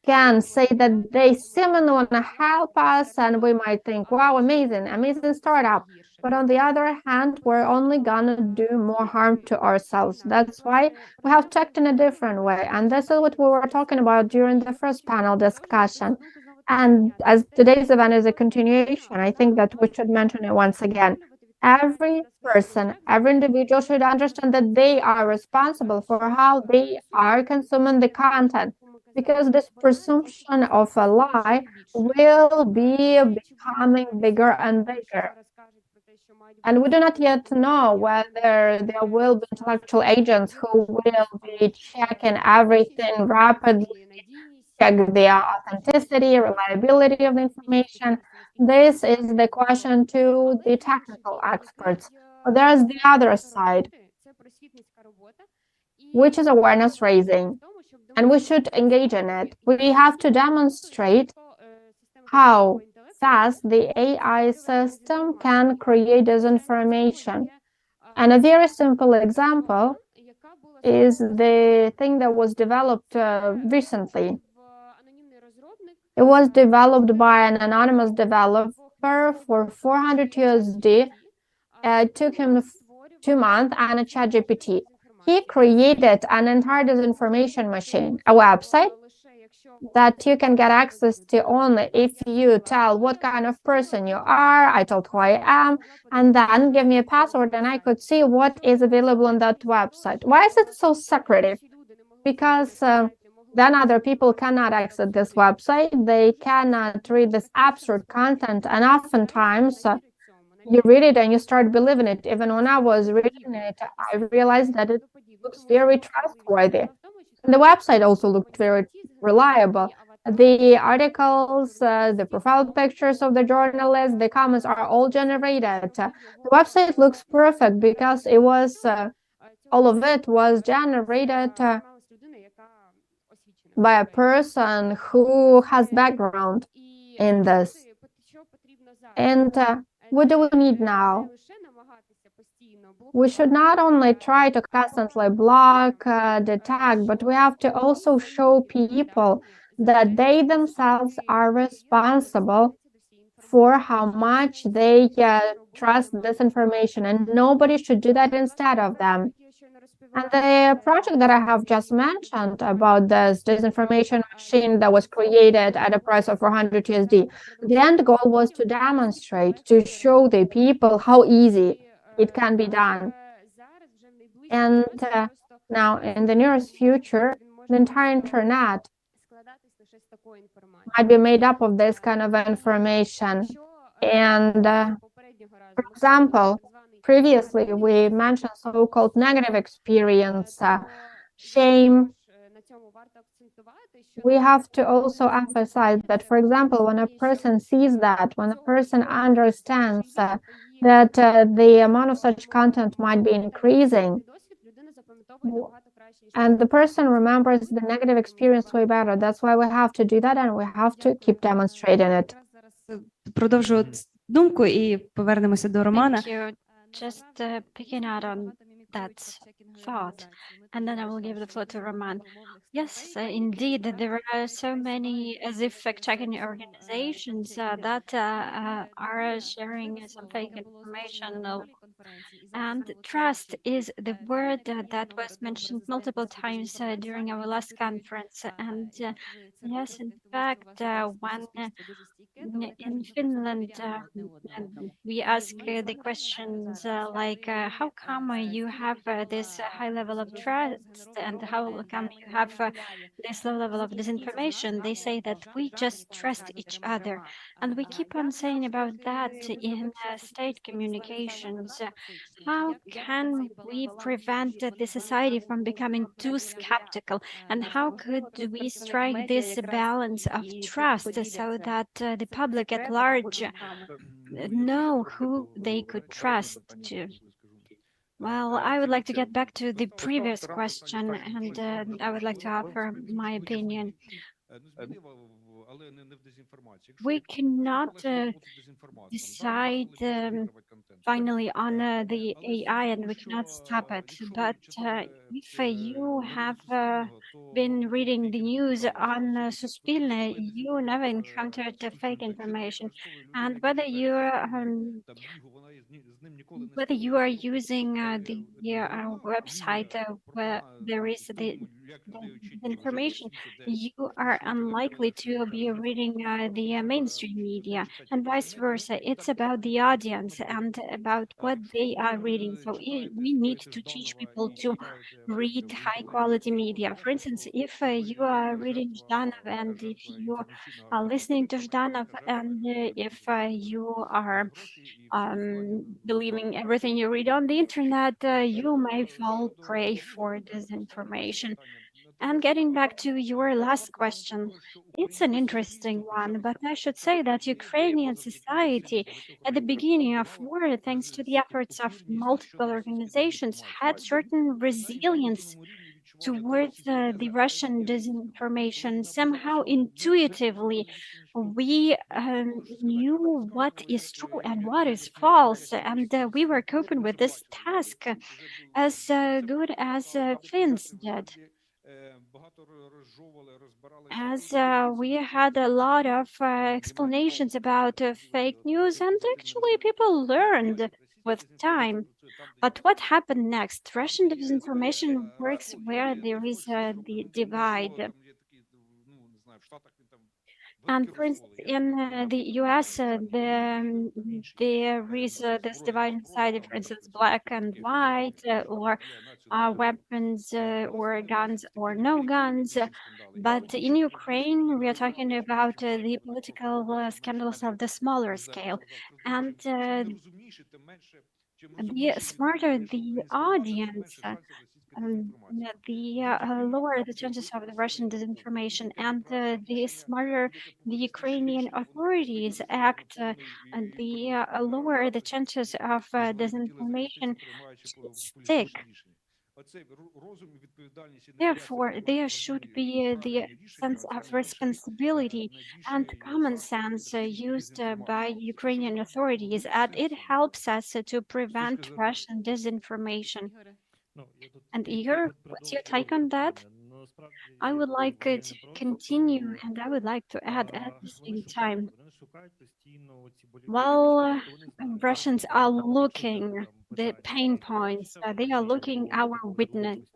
can say that they seemingly want to help us, and we might think, wow, amazing startup. But on the other hand, we're only gonna do more harm to ourselves. That's why we have checked in a different way. And this is what we were talking about during the first panel discussion. And as today's event is a continuation, I think that we should mention it once again. Every person, every individual should understand that they are responsible for how they are consuming the content, because this presumption of a lie will be becoming bigger and bigger. And we do not yet know whether there will be intellectual agents who will be checking everything rapidly, check the authenticity, reliability of the information. This is the question to the technical experts. But there's the other side, which is awareness raising, and we should engage in it. We have to demonstrate how fast the AI system can create disinformation. And a very simple example is the thing that was developed recently. It was developed by an anonymous developer for 400 USD. It took him 2 months and a ChatGPT. He created an entire disinformation machine, a website that you can get access to only if you tell what kind of person you are. I told who I am, and then give me a password, and I could see what is available on that website. Why is it so secretive? Because then other people cannot access this website. They cannot read this absurd content, and oftentimes you read it and you start believing it. Even when I was reading it, I realized that it looks very trustworthy. And the website also looked very reliable. The articles, the profile pictures of the journalists, the comments are all generated. The website looks perfect because it was, all of it was generated by a person who has background in this. And what do we need now? We should not only try to constantly block, detect, but we have to also show people that they themselves are responsible for how much they trust this information, and nobody should do that instead of them. And the project that I have just mentioned about this disinformation machine that was created at a price of 400 USD, the end goal was to demonstrate, to show the people how easy it can be done. And now in the nearest future, the entire internet might be made up of this kind of information. And for example, previously we mentioned so-called negative experience, shame. We have to also emphasize that, for example, when a person sees that, when a person understands that the amount of such content might be increasing, and the person remembers the negative experience way better. That's why we have to do that, and we have to keep demonstrating it. Продовжу думку і повернемося до Романа. Just picking out on that thought, and then I will give the floor to Roman. Yes, indeed, there are so many as if fact-checking organizations that are sharing some fake information And trust is the word that was mentioned multiple times during our last conference. And yes, in fact, when in Finland, we ask the questions like, how come you have this high level of trust, and how come you have this low level of disinformation? They say that we just trust each other. And we keep on saying about that in state communications. How can we prevent the society from becoming too skeptical? And how could we strike this balance of trust so that the public at large know who they could trust to? Well, I would like to get back to the previous question, and I would like to offer my opinion. We cannot decide finally on the AI, and we cannot stop it. But if you have been reading the news on Suspilne, you never encountered fake information. And whether you are using the website where there is the information, you are unlikely to be reading the mainstream media, and vice versa. It's about the audience and about what they are reading. So we need to teach people to read high quality media. For instance, if you are reading Zhdanov, and if you are listening to Zhdanov, and if you are believing everything you read on the internet, you may fall prey for disinformation. And getting back to your last question, it's an interesting one, but I should say that Ukrainian society at the beginning of war, thanks to the efforts of multiple organizations, had certain resilience towards the Russian disinformation. Somehow intuitively, we knew what is true and what is false, and we were coping with this task as good as Finns did. As we had a lot of explanations about fake news, and actually people learned with time. But what happened next? Russian disinformation works where there is the divide. And for instance, in the US, there is this divide inside, for instance, black and white, or weapons, or guns, or no guns. But in Ukraine, we are talking about the political scandals of the smaller scale. And the smarter the audience, the lower the chances of the Russian disinformation, and the smarter the Ukrainian authorities act, and the lower the chances of disinformation to stick. Therefore, there should be the sense of responsibility and common sense used by Ukrainian authorities, and it helps us to prevent Russian disinformation. And Igor, what's your take on that? I would like to continue, and I would like to add at the same time. While Russians are looking the pain points, they are looking our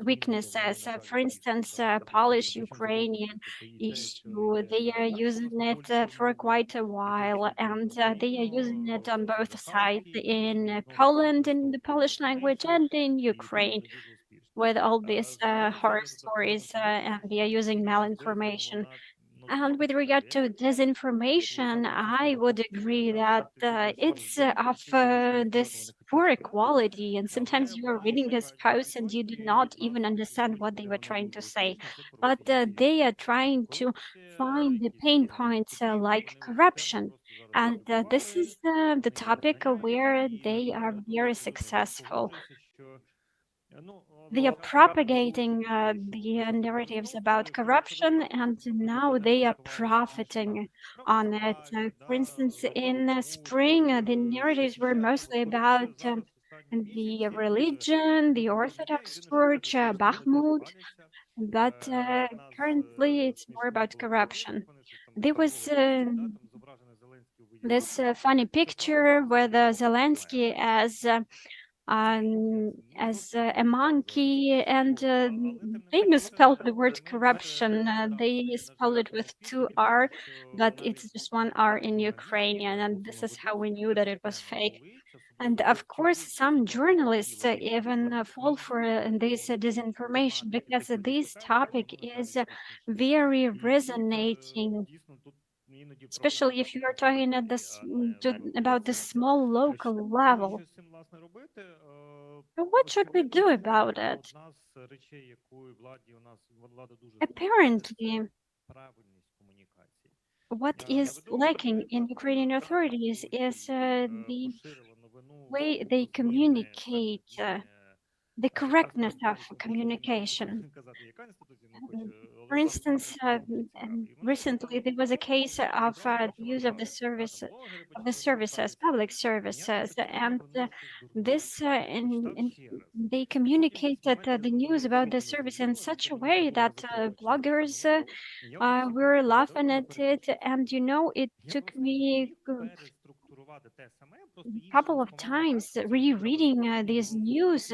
weaknesses. For instance, Polish-Ukrainian issue, they are using it for quite a while, and they are using it on both sides, in Poland, in the Polish language, and in Ukraine, with all these horror stories, and they are using malinformation. And with regard to disinformation, I would agree that it's of this poor quality, and sometimes you are reading this post and you do not even understand what they were trying to say. But they are trying to find the pain points like corruption. And this is the topic where they are very successful. They are propagating the narratives about corruption, and now they are profiting on it. For instance, in spring, the narratives were mostly about the religion, the Orthodox Church, Bakhmut, but currently it's more about corruption. There was this funny picture with Zelensky as as a monkey, and they misspelled the word corruption. They spelled it with 2 R, but it's just 1 R in Ukrainian, and this is how we knew that it was fake. And of course, some journalists even fall for this disinformation, because this topic is very resonating, especially if you are talking at this about the small local level. So what should we do about it? Apparently, what is lacking in Ukrainian authorities is the way they communicate, the correctness of communication. For instance, recently there was a case of the use of the services, public services, and they communicated the news about the service in such a way that bloggers were laughing at it, and it took me a couple of times rereading these news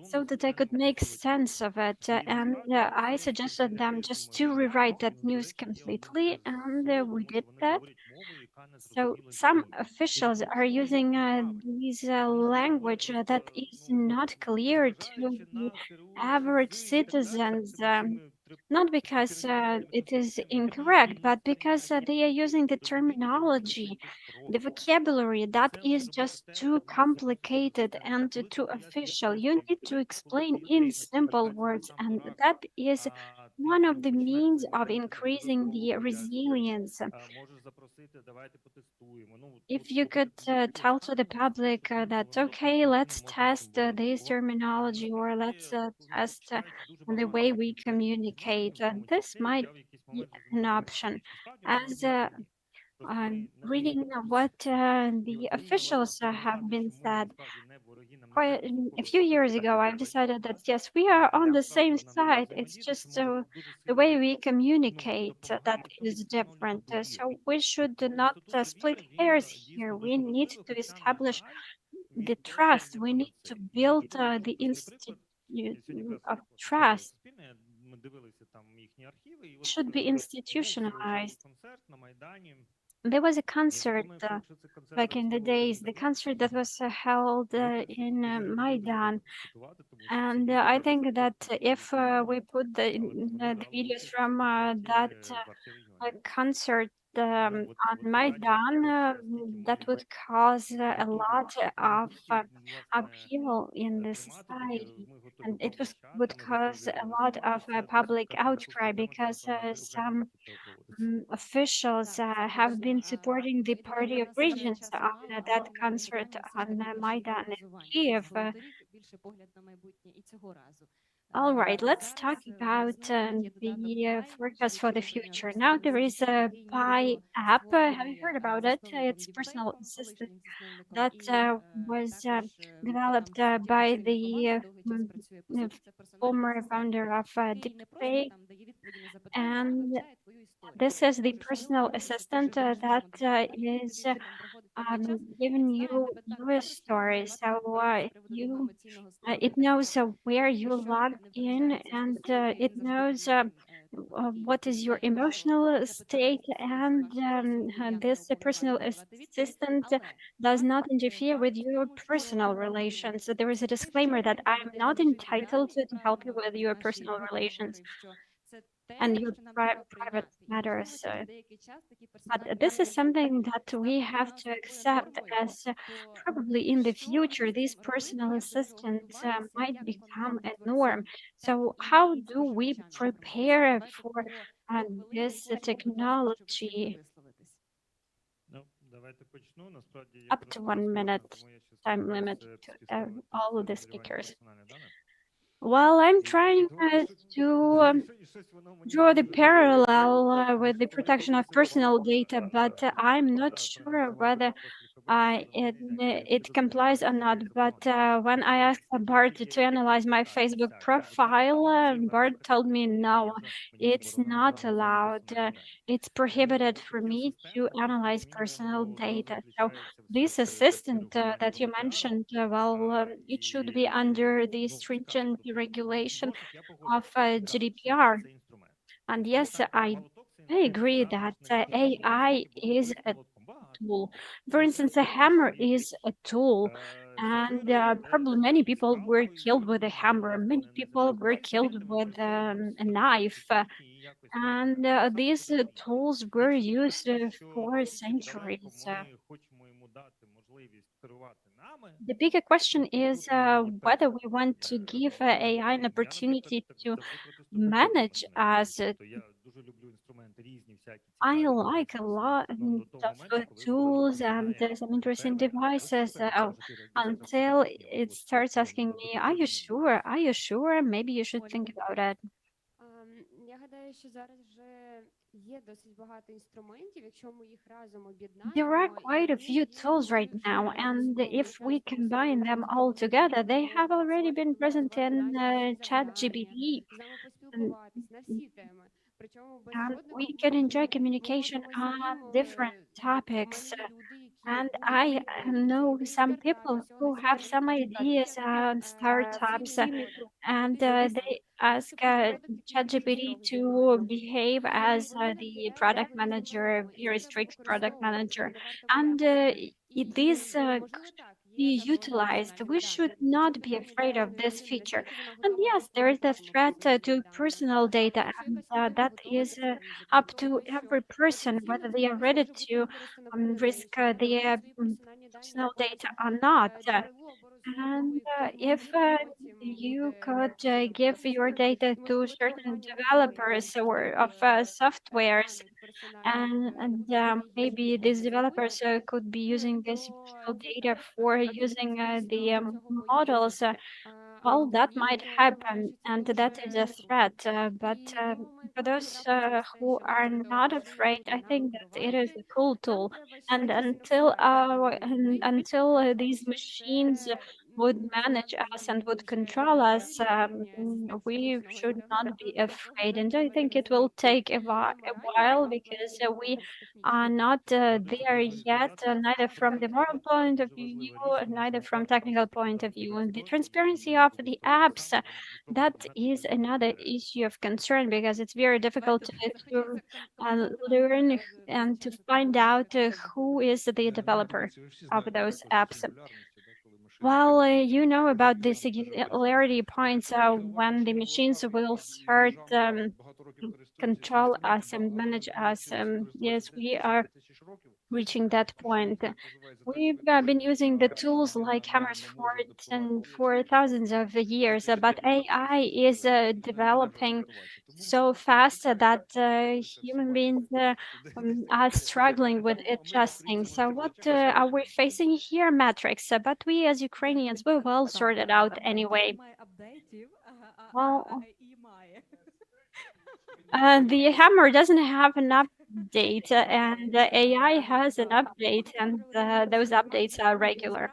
so that I could make sense of it, and I suggested them just to rewrite that news completely, and we did that. So some officials are using this language that is not clear to the average citizens, not because it is incorrect, but because they are using the terminology, the vocabulary that is just too complicated and too official. You need to explain in simple words, and that is one of the means of increasing the resilience. If you could tell to the public that, okay, let's test this terminology, or let's test the way we communicate, this might be an option. As reading what the officials have been said, quite a few years ago, I've decided that yes, we are on the same side. It's just the way we communicate that is different. So we should not split hairs here. We need to establish the trust. We need to build the institute of trust. It should be institutionalized. There was a concert back in the days, the concert that was held in Maidan. And I think that if we put the videos from that concert on Maidan, that would cause a lot of upheaval in the society. And it would cause a lot of public outcry, because some officials have been supporting the Party of Regions on that concert on Maidan in Kiev. All right, let's talk about the forecast for the future. Now there is a Pi app. Have you heard about it? It's personal assistant that was developed by the former founder of DeepFake. And this is the personal assistant that is giving you your story. So it knows where you logged in, and it knows what is your emotional state, and this personal assistant does not interfere with your personal relations. So there is a disclaimer that I'm not entitled to help you with your personal relations and your private matters. But this is something that we have to accept, as probably in the future these personal assistants might become a norm. So how do we prepare for this technology? Up to 1 minute time limit to all of the speakers. Well, I'm trying to draw the parallel with the protection of personal data, but I'm not sure whether it complies or not. But when I asked Bart to analyze my Facebook profile, Bart told me no, it's not allowed. It's prohibited for me to analyze personal data. So this assistant that you mentioned, it should be under the stringent regulation of GDPR. And yes, I agree that AI is a tool. For instance, a hammer is a tool, and probably many people were killed with a hammer. Many people were killed with a knife. And these tools were used for centuries. The bigger question is whether we want to give AI an opportunity to manage us. I like a lot of tools and some interesting devices until it starts asking me, are you sure? Are you sure? Maybe you should think about it. Я гадаю, що зараз вже є досить багато інструментів, якщо ми їх разом об'єднаємо. There are quite a few tools right now, and if we combine them all together, they have already been present in ChatGPT. And we can enjoy communication on different topics. And I know some people who have some ideas on startups, and they ask ChatGPT to behave as the product manager, very strict product manager. And this be utilized. We should not be afraid of this feature. And yes, there is the threat to personal data, and that is up to every person whether they are ready to risk their personal data or not. And if you could give your data to certain developers or of softwares, and maybe these developers could be using this personal data for using the models, well, that might happen, and that is a threat. But for those who are not afraid, I think that it is a cool tool. And until these machines would manage us and would control us, we should not be afraid. And I think it will take a while because we are not there yet, neither from the moral point of view, neither from technical point of view. And the transparency of the apps, that is another issue of concern because it's very difficult to learn and to find out who is the developer of those apps. Well, you know about the singularity points when the machines will start control us and manage us. Yes, we are reaching that point. We've been using the tools like hammers for thousands of years, but AI is developing so fast that human beings are struggling with adjusting. So what are we facing here? Matrix, but we as Ukrainians, we will sort it out anyway. Well, the hammer doesn't have an update, and the AI has an update, and those updates are regular.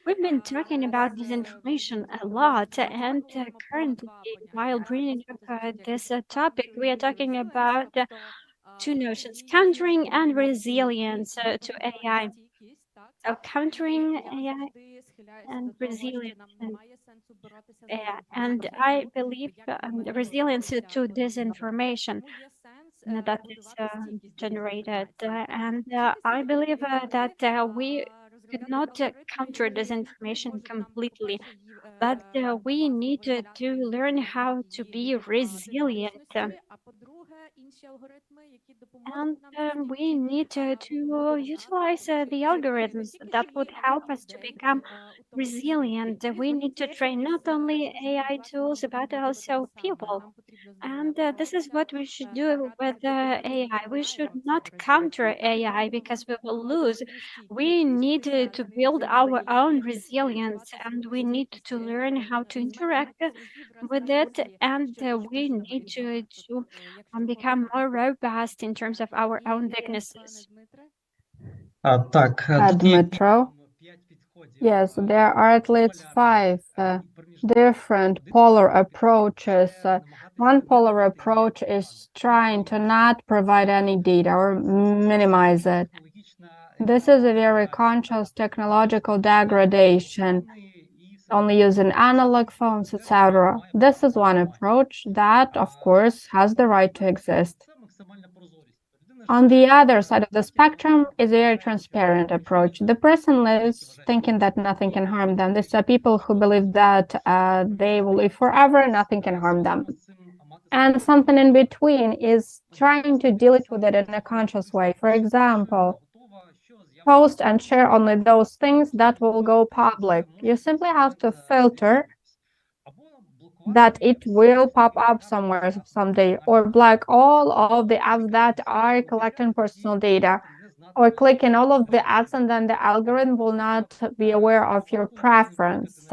We've been talking about disinformation a lot, and currently, while bringing up this topic, we are talking about two notions, countering and resilience to AI. So countering AI and resilience. And I believe the resilience to disinformation that is generated. And I believe that we could not counter disinformation completely, but we need to learn how to be resilient. And we need to utilize the algorithms that would help us to become resilient. We need to train not only AI tools, but also people. And this is what we should do with AI. We should not counter AI because we will lose. We need to build our own resilience, and we need to learn how to interact with it, and we need to become more robust in terms of our own weaknesses. Так, At тут є Metro. 5 підходів. Yes, there are at least 5 different polar approaches. One polar approach is trying to not provide any data or minimize it. This is a very conscious technological degradation, only using analog phones, etc. This is one approach that, of course, has the right to exist. On the other side of the spectrum is a very transparent approach. The person lives thinking that nothing can harm them. These are people who believe that they will live forever, nothing can harm them. And something in between is trying to deal with it in a conscious way. For example, post and share only those things that will go public. You simply have to filter that it will pop up somewhere someday, or block all of the apps that are collecting personal data, or click in all of the ads and then the algorithm will not be aware of your preference,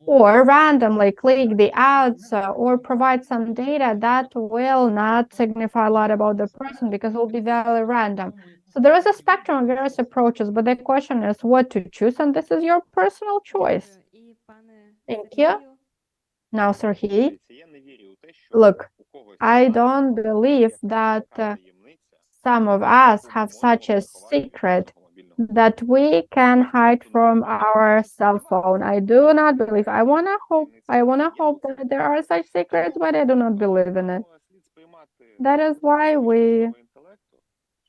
or randomly click the ads or provide some data that will not signify a lot about the person because it will be very random. So there is a spectrum of various approaches, but the question is what to choose, and this is your personal choice. Thank you. Now, Sergey, look, I don't believe that some of us have such a secret that we can hide from our cell phone. I do not believe. I wanna hope that there are such secrets, but I do not believe in it. That is why we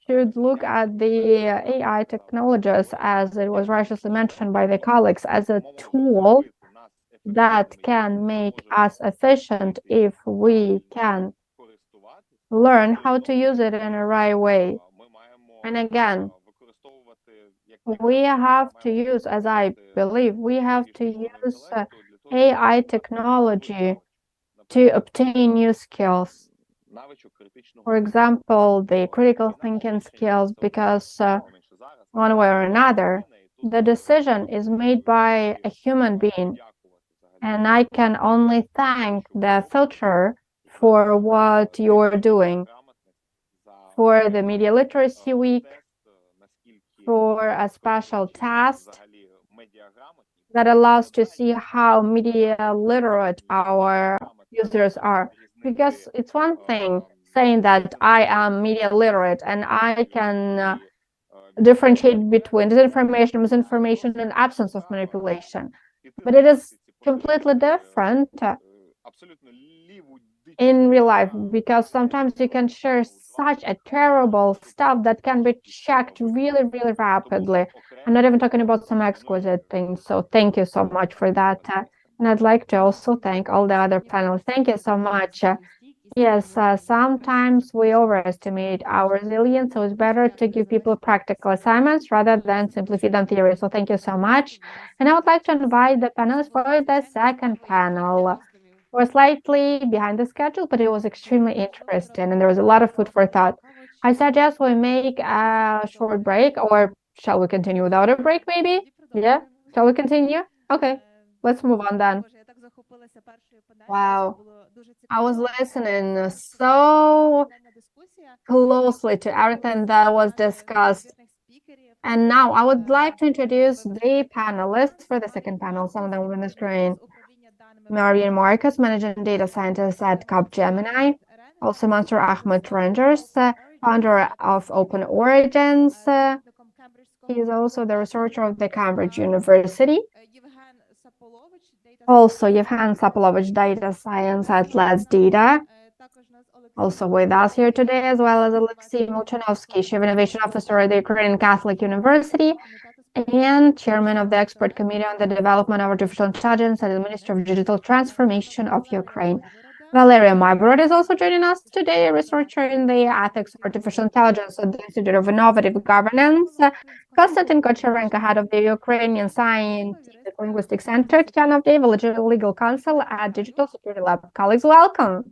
should look at the AI technologies, as it was righteously mentioned by the colleagues, as a tool that can make us efficient if we can learn how to use it in a right way. And again, we have to use, as I believe, we have to use AI technology to obtain new skills. For example, the critical thinking skills, because one way or another, the decision is made by a human being. And I can only thank the filter for what you're doing, for the Media Literacy Week, for a special test that allows to see how media literate our users are. Because it's one thing saying that I am media literate and I can differentiate between disinformation, misinformation, and absence of manipulation. But it is completely different in real life, because sometimes you can share such a terrible stuff that can be checked really, really rapidly. I'm not even talking about some exquisite things. So thank you so much for that. And I'd like to also thank all the other panelists. Thank you so much. Yes, sometimes we overestimate our resilience, so it's better to give people practical assignments rather than simply feed them theory. So thank you so much. And I would like to invite the panelists for the second panel. We're slightly behind the schedule, but it was extremely interesting and there was a lot of food for thought. I suggest we make a short break, or shall we continue without a break maybe? Yeah, shall we continue? Okay, let's move on then. Wow, I was listening so closely to everything that was discussed. And now I would like to introduce the panelists for the second panel. Some of them are on the screen. Marian Marcus, Managing Data Scientist at Capgemini. Also Mansur Ahmed Rangers, founder of Open Origins. He is also the researcher of the Cambridge University. Also Yevhen Sapolovich, Data Science at Let's Data. Also with us here today, as well as Alexei Molchanovsky, Chief Innovation Officer at the Ukrainian Catholic University and Chairman of the Expert Committee on the Development of Artificial Intelligence at the Ministry of Digital Transformation of Ukraine. Valeria Myboroda is also joining us today, a researcher in the ethics of artificial intelligence at the Institute of Innovative Governance. Konstantin Kocherenko, head of the Ukrainian Scientific Linguistic Center, Tatiana Avdeeva, legal counsel at Digital Security Lab. Colleagues, welcome.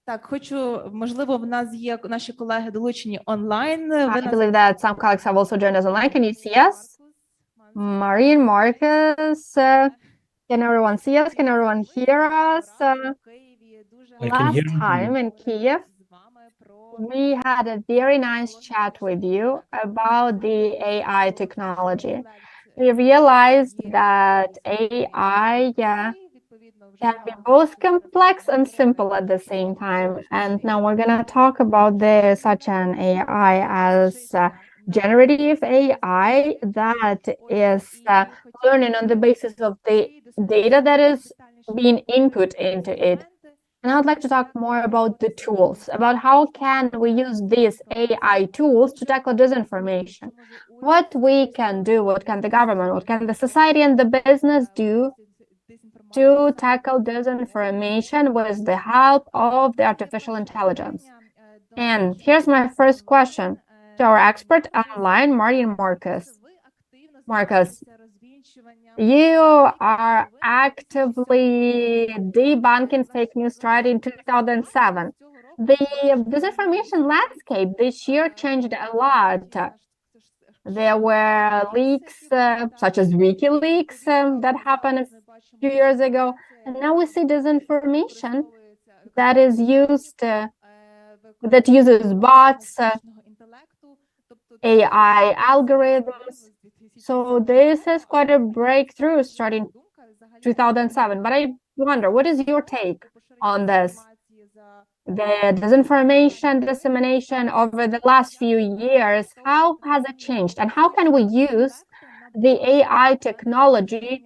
Так, хочу, можливо, в нас є наші колеги долучені онлайн. I believe that some colleagues have also joined us online. Can you see us? Marie and Marcus, can everyone see us? Can everyone hear us? Last time in Kiev, we had a very nice chat with you about the AI technology. We realized that AI can be both complex and simple at the same time. And now we're going to talk about such an AI as generative AI that is learning on the basis of the data that is being input into it. And I would like to talk more about the tools, about how can we use these AI tools to tackle disinformation. What we can do, what can the government, what can the society and the business do to tackle disinformation with the help of the artificial intelligence. And here's my first question to our expert online, Martin Marcus. Marcus, you are actively debunking fake news starting in 2007. The disinformation landscape this year changed a lot. There were leaks, such as WikiLeaks, that happened a few years ago. And now we see disinformation that is used, that uses bots, AI algorithms. So this is quite a breakthrough starting 2007. But I wonder, what is your take on this? The disinformation dissemination over the last few years, how has it changed? And how can we use the AI technology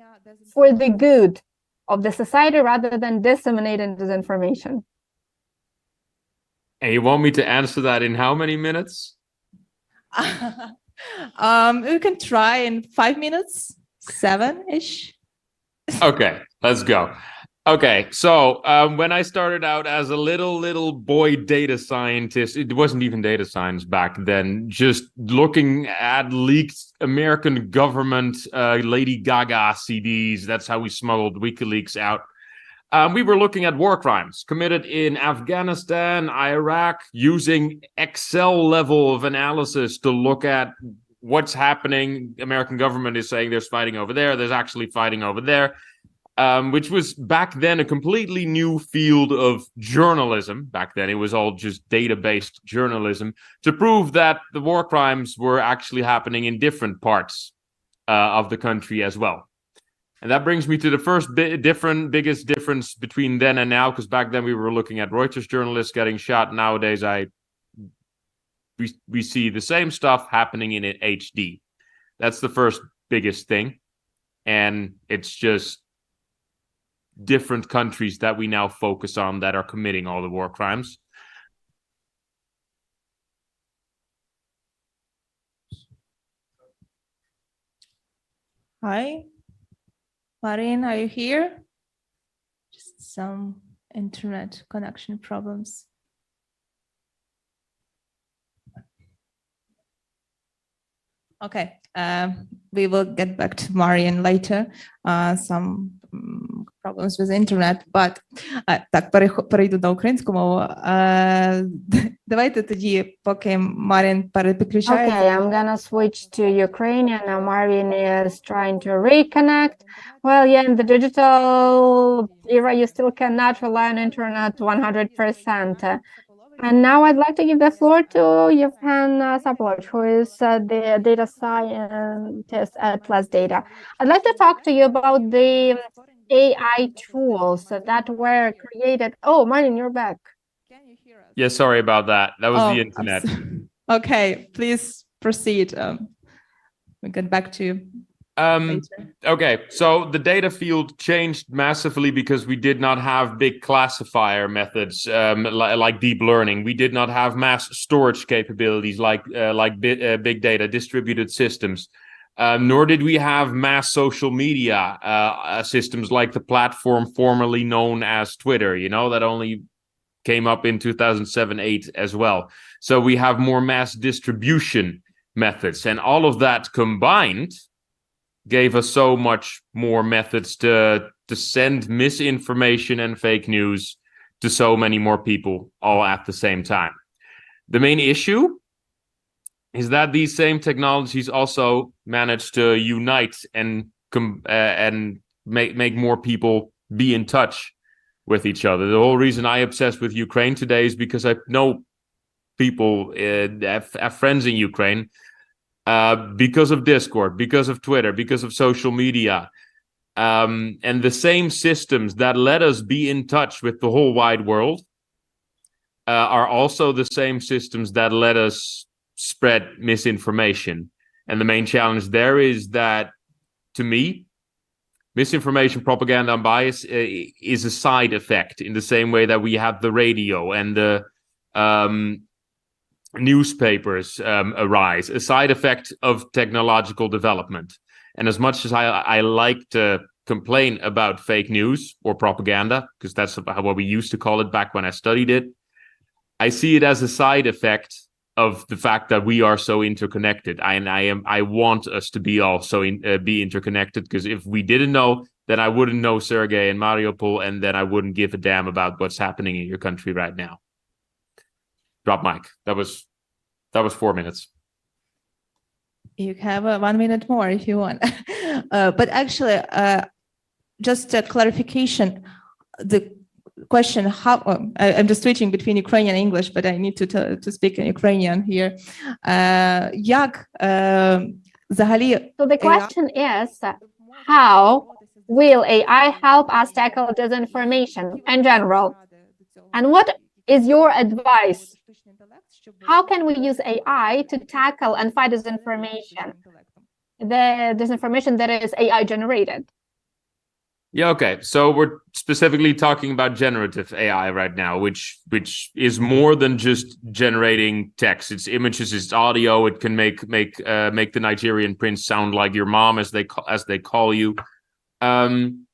for the good of the society rather than disseminating disinformation? And you want me to answer that in how many minutes? We can try in 5 minutes, 7-ish. Okay, let's go. Okay, so when I started out as a little boy data scientist, it wasn't even data science back then, just looking at leaked American government Lady Gaga CDs. That's how we smuggled WikiLeaks out. We were looking at war crimes committed in Afghanistan, Iraq, using Excel level of analysis to look at what's happening. American government is saying there's fighting over there. There's actually fighting over there, which was back then a completely new field of journalism. Back then, it was all just data-based journalism to prove that the war crimes were actually happening in different parts of the country as well. And that brings me to the first biggest difference between then and now, because back then we were looking at Reuters journalists getting shot. Nowadays, we see the same stuff happening in HD. That's the first biggest thing. And it's just different countries that we now focus on that are committing all the war crimes. Hi. Marin, are you here? Just some internet connection problems. Okay, we will get back to Marian later. Some problems with internet, but так, перейду на українську мову. Давайте тоді, поки Марін переключається. Okay, I'm gonna switch to Ukrainian. Now Marian is trying to reconnect. Well, yeah, in the digital era, you still cannot rely on internet 100%. And now I'd like to give the floor to Yevhen Sapoloch, who is the data scientist at Plus Data. I'd like to talk to you about the AI tools that were created. Oh, Martin, you're back. Can you hear us? Yeah, sorry about that. That was the internet. Okay, please proceed. We'll get back to you. Okay, so the data field changed massively because we did not have big classifier methods like deep learning. We did not have mass storage capabilities like big data, distributed systems. Nor did we have mass social media systems like the platform formerly known as Twitter, you know, that only came up in 2007-8 as well. So we have more mass distribution methods, and all of that combined gave us so much more methods to send misinformation and fake news to so many more people all at the same time. The main issue is that these same technologies also manage to unite and make more people be in touch with each other. The whole reason I obsessed with Ukraine today is because I know people, have friends in Ukraine, because of Discord, because of Twitter, because of social media. And the same systems that let us be in touch with the whole wide world are also the same systems that let us spread misinformation. And the main challenge there is that, to me, misinformation, propaganda, and bias is a side effect, in the same way that we have the radio and the newspapers arise, a side effect of technological development. And as much as I like to complain about fake news or propaganda, because that's what we used to call it back when I studied it, I see it as a side effect of the fact that we are so interconnected. I want us to be also be interconnected, because if we didn't know, then I wouldn't know Sergey and Mariupol, and then I wouldn't give a damn about what's happening in your country right now. Drop mic. That was 4 minutes. You have 1 minute more if you want. But actually, just a clarification, the question, how, I'm just switching between Ukrainian and English, but I need to speak in Ukrainian here. Як, взагалі, So the question is, how will AI help us tackle disinformation in general? And what is your advice? How can we use AI to tackle and fight disinformation? The disinformation that is AI generated. Yeah, okay. So we're specifically talking about generative AI right now, which is more than just generating text. It's images, it's audio. It can make the Nigerian prince sound like your mom, as they call you. The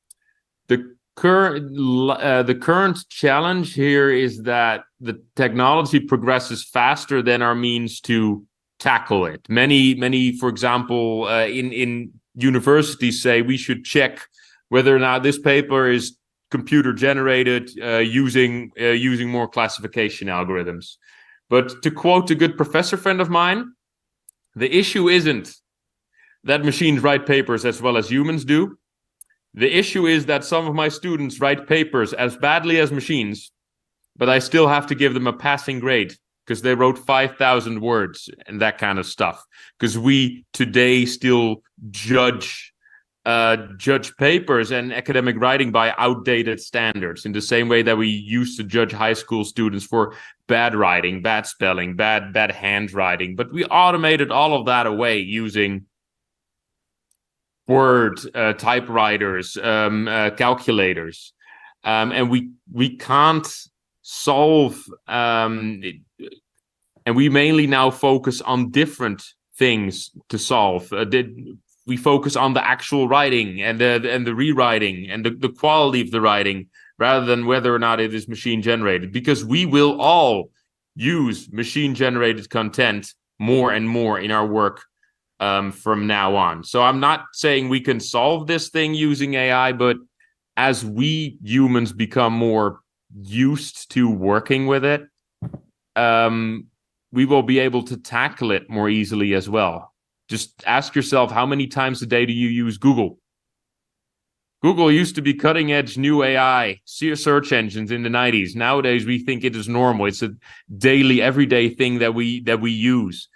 current challenge here is that the technology progresses faster than our means to tackle it. Many, for example, in universities say we should check whether or not this paper is computer generated using more classification algorithms. But to quote a good professor friend of mine, the issue isn't that machines write papers as well as humans do. The issue is that some of my students write papers as badly as machines, but I still have to give them a passing grade because they wrote 5,000 words and that kind of stuff. Because we today still judge papers and academic writing by outdated standards, in the same way that we used to judge high school students for bad writing, bad spelling, bad handwriting. But we automated all of that away using Word, typewriters, calculators, and we can't solve, and we mainly now focus on different things to solve. We focus on the actual writing and the rewriting and the quality of the writing, rather than whether or not it is machine generated, because we will all use machine generated content more and more in our work from now on. So I'm not saying we can solve this thing using AI, but as we humans become more used to working with it, we will be able to tackle it more easily as well. Just ask yourself, how many times a day do you use Google? Google used to be cutting edge new AI search engines in the 90s. Nowadays, we think it is normal. It's a daily, everyday thing that we use.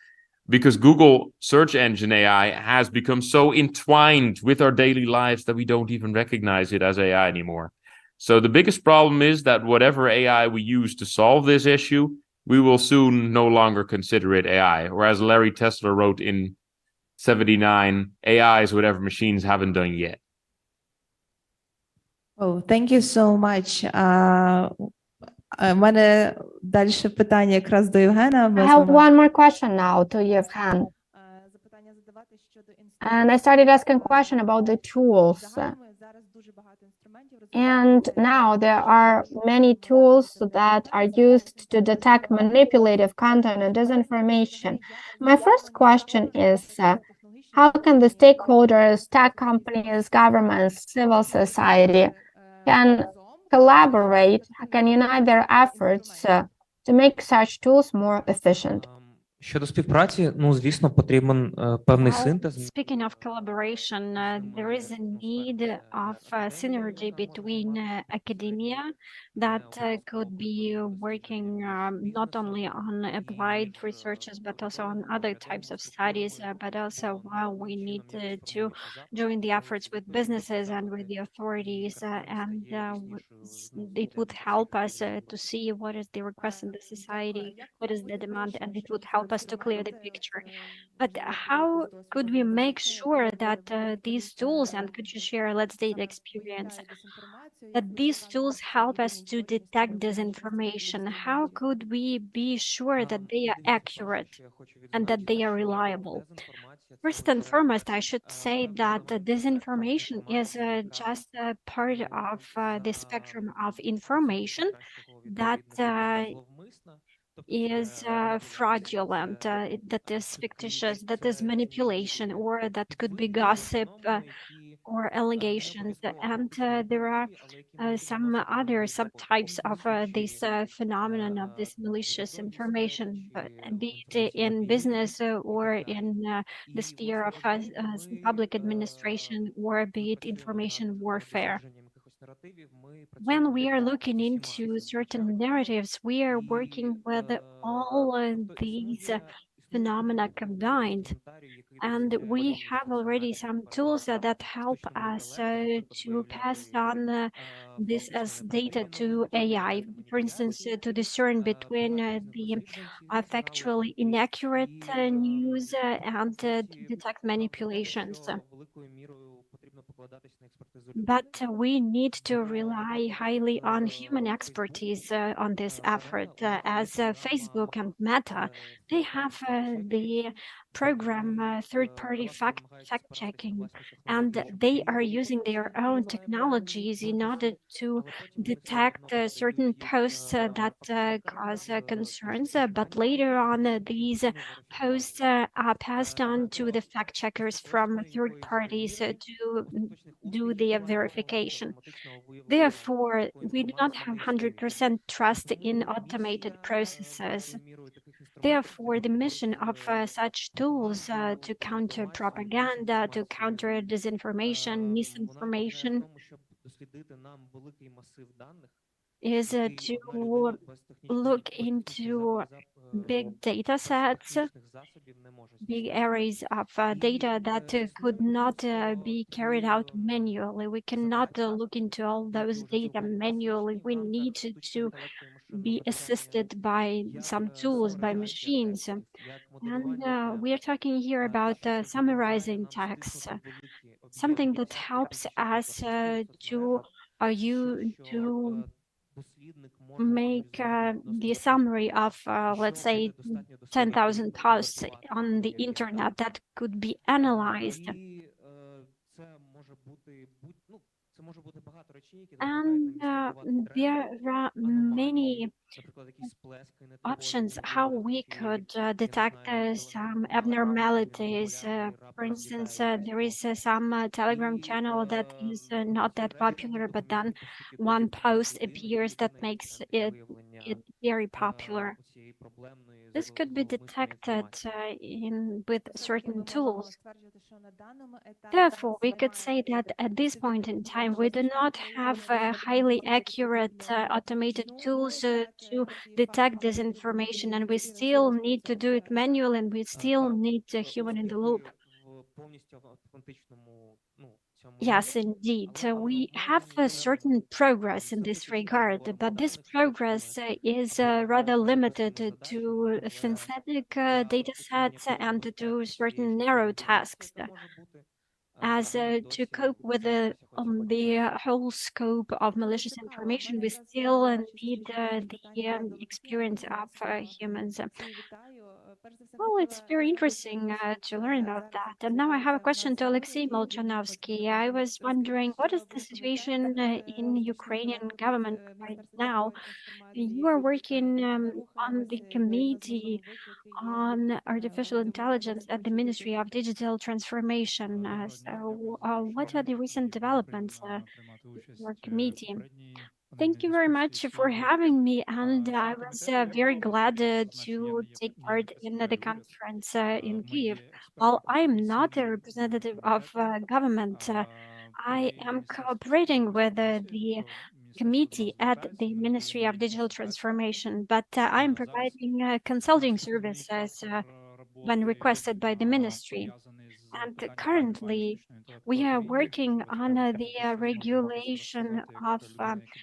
Because Google search engine AI has become so entwined with our daily lives that we don't even recognize it as AI anymore. So the biggest problem is that whatever AI we use to solve this issue, we will soon no longer consider it AI. Or as Larry Tesler wrote in 79, AI is whatever machines haven't done yet. Oh, thank you so much. У мене далі питання якраз до Євгена. I have one more question now to Yevhen. And I started asking a question about the tools. And now there are many tools that are used to detect manipulative content and disinformation. My first question is, how can the stakeholders, tech companies, governments, civil society can collaborate, can unite their efforts to make such tools more efficient? Щодо співпраці, ну, звісно, потрібен певний синтез. Speaking of collaboration, there is a need of synergy between academia that could be working not only on applied researches, but also on other types of studies, but also while we need to join the efforts with businesses and with the authorities, and it would help us to see what is the request in the society, what is the demand, and it would help us to clear the picture. But how could we make sure that these tools, and could you share Let's Date experience, that these tools help us to detect disinformation? How could we be sure that they are accurate and that they are reliable? First and foremost, I should say that disinformation is just a part of the spectrum of information that is fraudulent, that is fictitious, that is manipulation, or that could be gossip or allegations. And there are some other subtypes of this phenomenon of this malicious information, be it in business or in the sphere of public administration, or be it information warfare. When we are looking into certain narratives, we are working with all these phenomena combined, and we have already some tools that help us to pass on this as data to AI, for instance, to discern between the factually inaccurate news and to detect manipulations. But we need to rely highly on human expertise on this effort, as Facebook and Meta, they have the program third-party fact-checking, and they are using their own technologies in order to detect certain posts that cause concerns, but later on these posts are passed on to the fact-checkers from third parties to do the verification. Therefore, we do not have 100% trust in automated processes. Therefore, the mission of such tools to counter propaganda, to counter disinformation, misinformation, is to look into big data sets, big arrays of data that could not be carried out manually. We cannot look into all those data manually. We need to be assisted by some tools, by machines. And we are talking here about summarizing text, something that helps us to make the summary of, let's say, 10,000 posts on the internet that could be analyzed. And there are many options how we could detect some abnormalities. For instance, there is some Telegram channel that is not that popular, but then one post appears that makes it very popular. This could be detected with certain tools. Therefore, we could say that at this point in time, we do not have highly accurate automated tools to detect disinformation, and we still need to do it manually, and we still need a human in the loop. Yes, indeed. We have a certain progress in this regard, but this progress is rather limited to synthetic data sets and to certain narrow tasks. As to cope with the whole scope of malicious information, we still need the experience of humans. Well, it's very interesting to learn about that. And now I have a question to Alexei Molchanovsky. I was wondering, what is the situation in Ukrainian government right now? You are working on the committee on artificial intelligence at the Ministry of Digital Transformation. So what are the recent developments in your committee? Thank you very much for having me, and I was very glad to take part in the conference in Kyiv. While I'm not a representative of government, I am cooperating with the committee at the Ministry of Digital Transformation, but I'm providing consulting services when requested by the ministry. And currently, we are working on the regulation of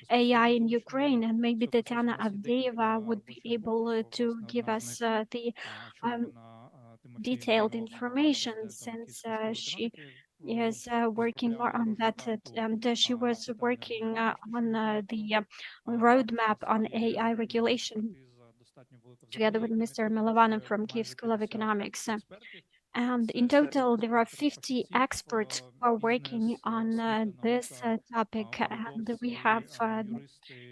AI in Ukraine, and maybe Tatiana Avdeeva would be able to give us the detailed information, since she is working more on that, and she was working on the roadmap on AI regulation together with Mr. Milovanov from Kyiv School of Economics. And in total, there are 50 experts who are working on this topic, and we have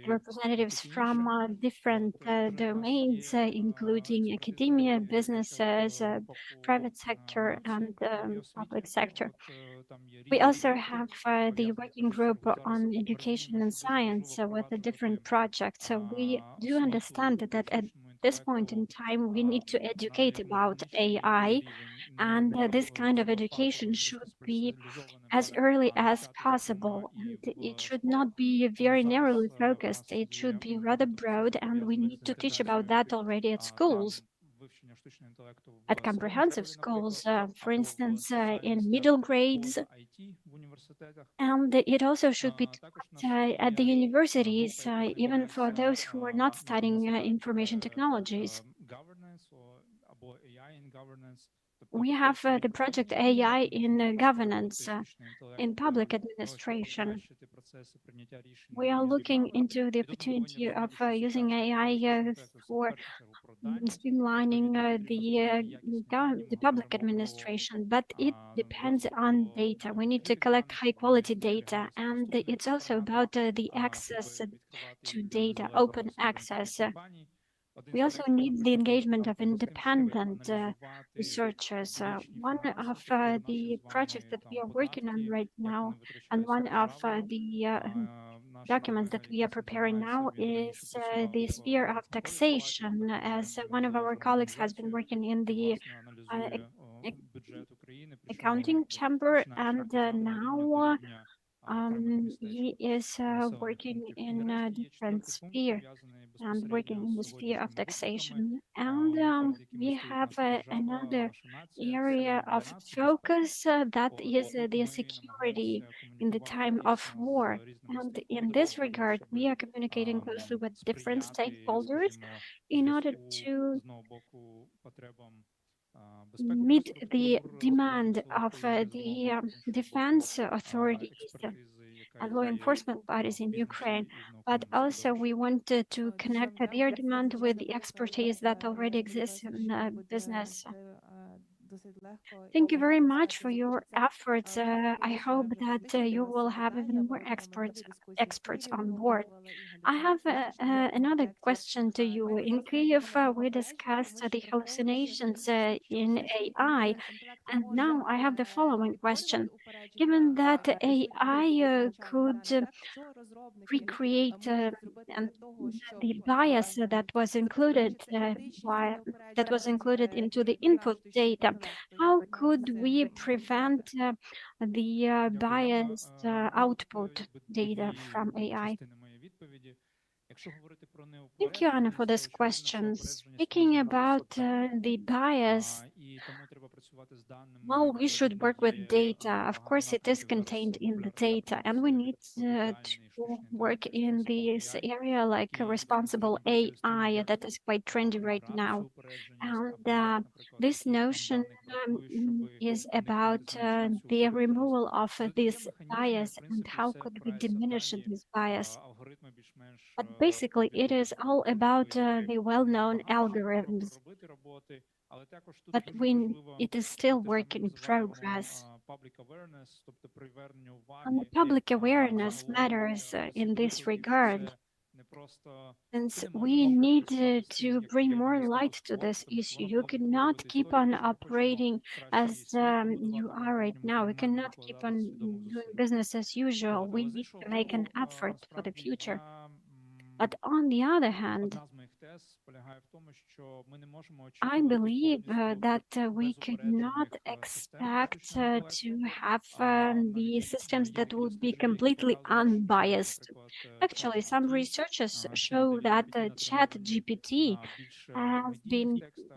representatives from different domains, including academia, businesses, private sector, and public sector. We also have the working group on education and science with the different projects. So we do understand that at this point in time, we need to educate about AI, and this kind of education should be as early as possible. And it should not be very narrowly focused. It should be rather broad, and we need to teach about that already at schools, at comprehensive schools, for instance, in middle grades. And it also should be taught at the universities, even for those who are not studying information technologies. We have the project AI in governance, in public administration. We are looking into the opportunity of using AI for streamlining the public administration, but it depends on data. We need to collect high quality data, and it's also about the access to data, open access. We also need the engagement of independent researchers. One of the projects that we are working on right now, and one of the documents that we are preparing now, is the sphere of taxation, as one of our colleagues has been working in the accounting chamber, and now he is working in a different sphere and working in the sphere of taxation. And we have another area of focus that is the security in the time of war. And in this regard, we are communicating closely with different stakeholders in order to meet the demand of the defense authorities and law enforcement bodies in Ukraine, but also we wanted to connect their demand with the expertise that already exists in business. Thank you very much for your efforts. I hope that you will have even more experts on board. I have another question to you. In Kyiv, we discussed the hallucinations in AI, and now I have the following question. Given that AI could recreate the bias that was included into the input data, how could we prevent the biased output data from AI? Thank you, Anna, for this question. Speaking about the bias, well, we should work with data. Of course, it is contained in the data, and we need to work in this area like responsible AI that is quite trendy right now. And this notion is about the removal of this bias and how could we diminish this bias. But basically, it is all about the well-known algorithms. But it is still work in progress. And the public awareness matters in this regard, since we need to bring more light to this issue. You cannot keep on operating as you are right now. We cannot keep on doing business as usual. We need to make an effort for the future. But on the other hand, I believe that we could not expect to have the systems that would be completely unbiased. Actually, some researchers show that ChatGPT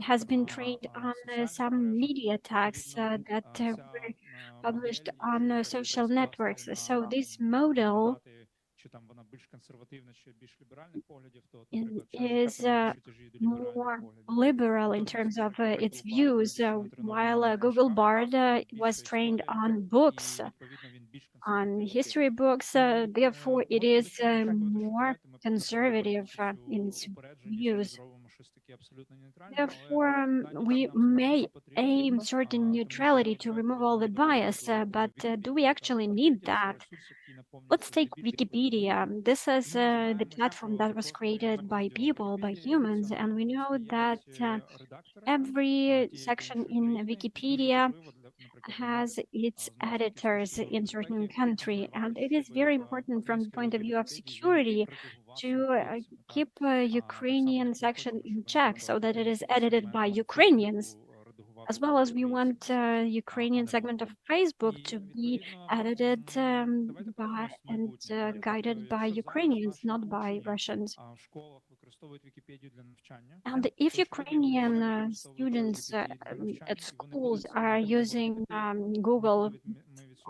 has been trained on some media attacks that were published on social networks. So this model is more liberal in terms of its views, while Google Bard was trained on books, on history books. Therefore, it is more conservative in its views. Therefore, we may aim certain neutrality to remove all the bias, but do we actually need that? Let's take Wikipedia. This is the platform that was created by people, by humans, and we know that every section in Wikipedia has its editors in certain country, and it is very important from the point of view of security to keep Ukrainian section in check so that it is edited by Ukrainians, as well as we want Ukrainian segment of Facebook to be edited by and guided by Ukrainians, not by Russians. And if Ukrainian students at schools are using Google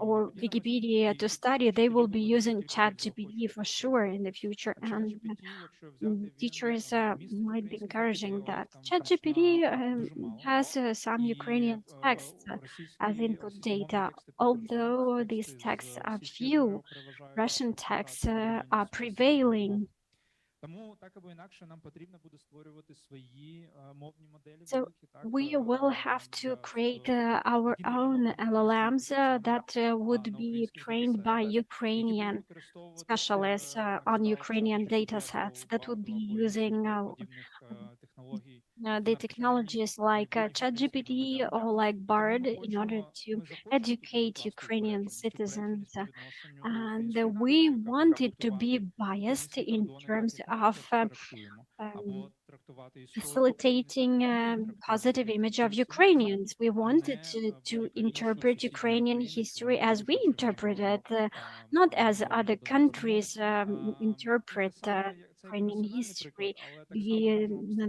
or Wikipedia to study, they will be using ChatGPT for sure in the future, and teachers might be encouraging that. ChatGPT has some Ukrainian texts as input data, although these texts are few. Russian texts are prevailing. So we will have to create our own LLMs that would be trained by Ukrainian specialists on Ukrainian data sets that would be using the technologies like ChatGPT or like Bard in order to educate Ukrainian citizens. And we want it to be biased in terms of facilitating positive image of Ukrainians. We wanted to interpret Ukrainian history as we interpret it, not as other countries interpret Ukrainian history, be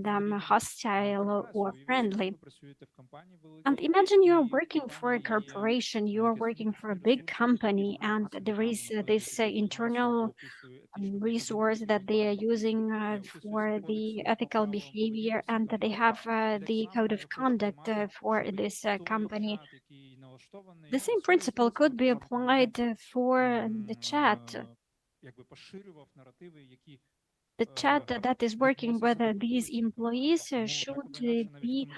them hostile or friendly. And imagine you are working for a corporation, you are working for a big company, and there is this internal resource that they are using for the ethical behavior, and that they have the code of conduct for this company. The same principle could be applied for the chat. The chat that is working with these employees should be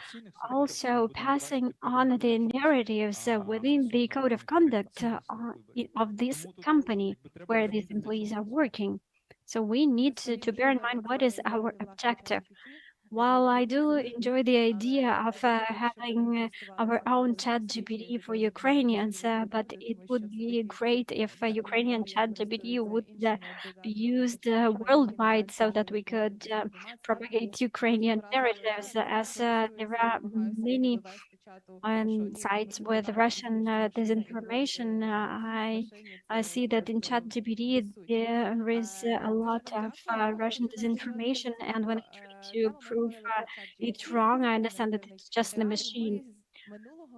also passing on the narratives within the code of conduct of this company where these employees are working. So we need to bear in mind what is our objective. While I do enjoy the idea of having our own ChatGPT for Ukrainians, but it would be great if Ukrainian ChatGPT would be used worldwide so that we could propagate Ukrainian narratives, as there are many sites with Russian disinformation. I see that in ChatGPT there is a lot of Russian disinformation, and when I try to prove it wrong, I understand that it's just the machine.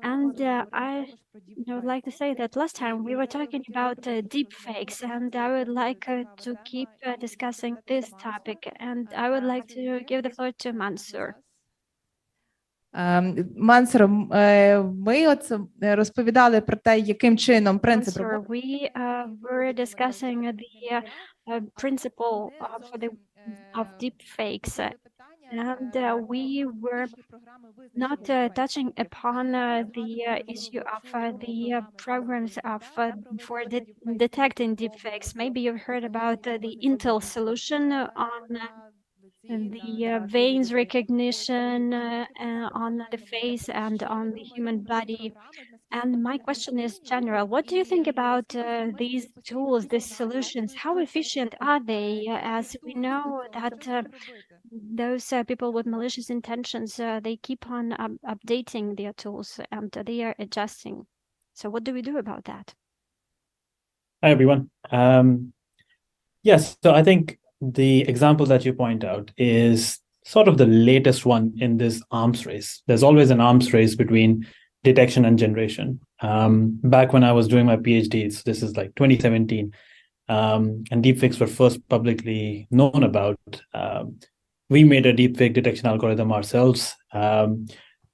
And I would like to say that last time we were talking about deep fakes, and I would like to keep discussing this topic, and I would like to give the floor to Mansur. Мансур, ми розповідали про те, яким чином принцип роботи. We were discussing the principle of deep fakes, and we were not touching upon the issue of the programs for detecting deep fakes. Maybe you've heard about the Intel solution on the veins recognition on the face and on the human body. And my question is general. What do you think about these tools, these solutions? How efficient are they? As we know that those people with malicious intentions, they keep on updating their tools and they are adjusting. So what do we do about that? Hi, everyone. Yes, so I think the example that you point out is sort of the latest one in this arms race. There's always an arms race between detection and generation. Back when I was doing my PhD, so this is like 2017, and deepfakes were first publicly known about. We made a deepfake detection algorithm ourselves.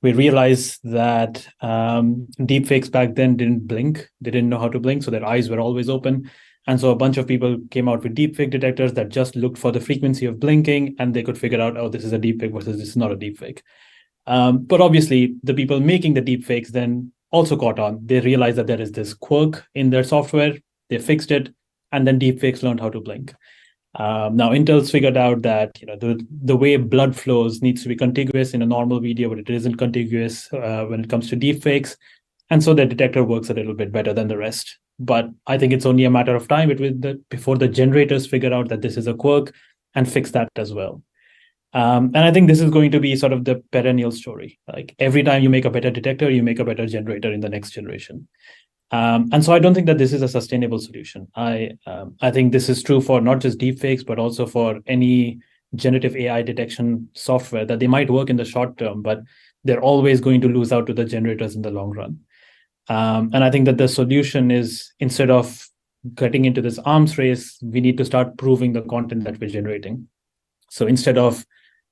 We realized that deepfakes back then didn't blink. They didn't know how to blink, so their eyes were always open. And so a bunch of people came out with deepfake detectors that just looked for the frequency of blinking, and they could figure out, oh, this is a deepfake versus this is not a deepfake. But obviously, the people making the deepfakes then also caught on. They realized that there is this quirk in their software. They fixed it, and then deepfakes learned how to blink. Now, Intel's figured out that the way blood flows needs to be contiguous in a normal video, but it isn't contiguous when it comes to deepfakes. And so the detector works a little bit better than the rest. But I think it's only a matter of time before the generators figure out that this is a quirk and fix that as well. And I think this is going to be sort of the perennial story. Like every time you make a better detector, you make a better generator in the next generation. And so I don't think that this is a sustainable solution. I think this is true for not just deepfakes, but also for any generative AI detection software, that they might work in the short term, but they're always going to lose out to the generators in the long run. And I think that the solution is, instead of getting into this arms race, we need to start proving the content that we're generating. So instead of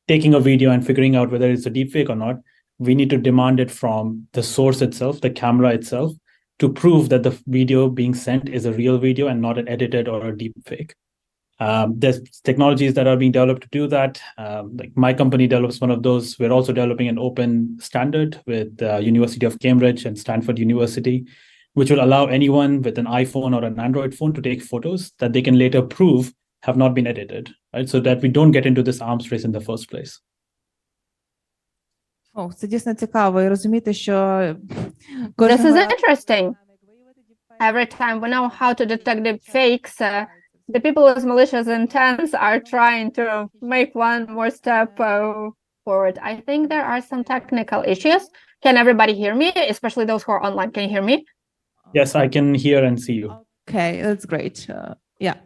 taking a video and figuring out whether it's a deepfake or not, we need to demand it from the source itself, the camera itself, to prove that the video being sent is a real video and not an edited or a deepfake. There's technologies that are being developed to do that. Like my company develops one of those. We're also developing an open standard with the University of Cambridge and Stanford University, which will allow anyone with an iPhone or an Android phone to take photos that they can later prove have not been edited, right? So that we don't get into this arms race in the first place. Це дійсно цікаво, і розуміти, що This is interesting. Every time we know how to detect the fakes, the people with malicious intents are trying to make one more step forward. I think there are some technical issues. Can everybody hear me, especially those who are online? Can you hear me? Yes, I can hear and see you. Okay, that's great. Yeah.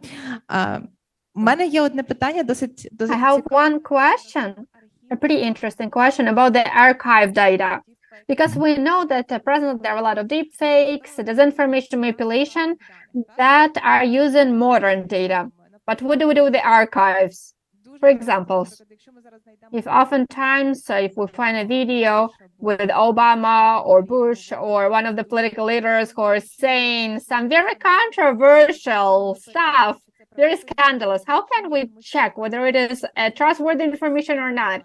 У мене є одне питання досить I have one question, a pretty interesting question about the archive data. Because we know that presently there are a lot of deep fakes, disinformation manipulation that are using modern data. But what do we do with the archives? For example, if oftentimes if we find a video with Obama or Bush or one of the political leaders who are saying some very controversial stuff, very scandalous, how can we check whether it is trustworthy information or not?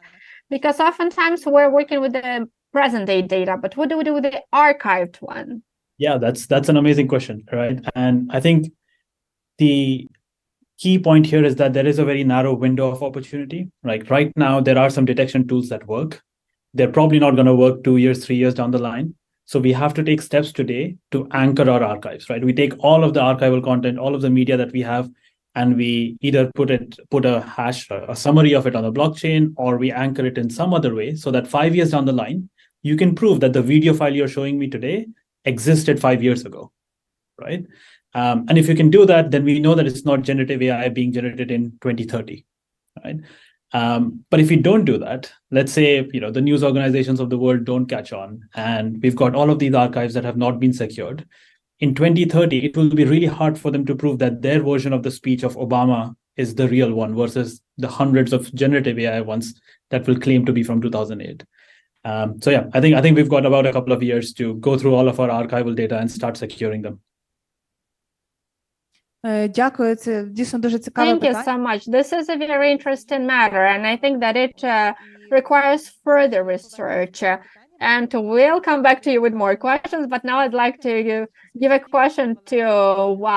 Because oftentimes we're working with the present day data, but what do we do with the archived one? Yeah, that's an amazing question, right? And I think the key point here is that there is a very narrow window of opportunity. Like right now, there are some detection tools that work. They're probably not going to work 2 years, 3 years down the line. So we have to take steps today to anchor our archives, right? We take all of the archival content, all of the media that we have, and we either put a hash, a summary of it on the blockchain, or we anchor it in some other way so that 5 years down the line, you can prove that the video file you're showing me today existed 5 years ago, right? And if you can do that, then we know that it's not generative AI being generated in 2030, right? But if we don't do that, let's say the news organizations of the world don't catch on, and we've got all of these archives that have not been secured. In 2030, it will be really hard for them to prove that their version of the speech of Obama is the real one versus the hundreds of generative AI ones that will claim to be from 2008. So yeah, I think we've got about a couple of years to go through all of our archival data and start securing them. Дякую, це дійсно дуже цікаве питання. Thank you so much. This is a very interesting matter, and I think that it requires further research. And we'll come back to you with more questions, but now I'd like to give a question to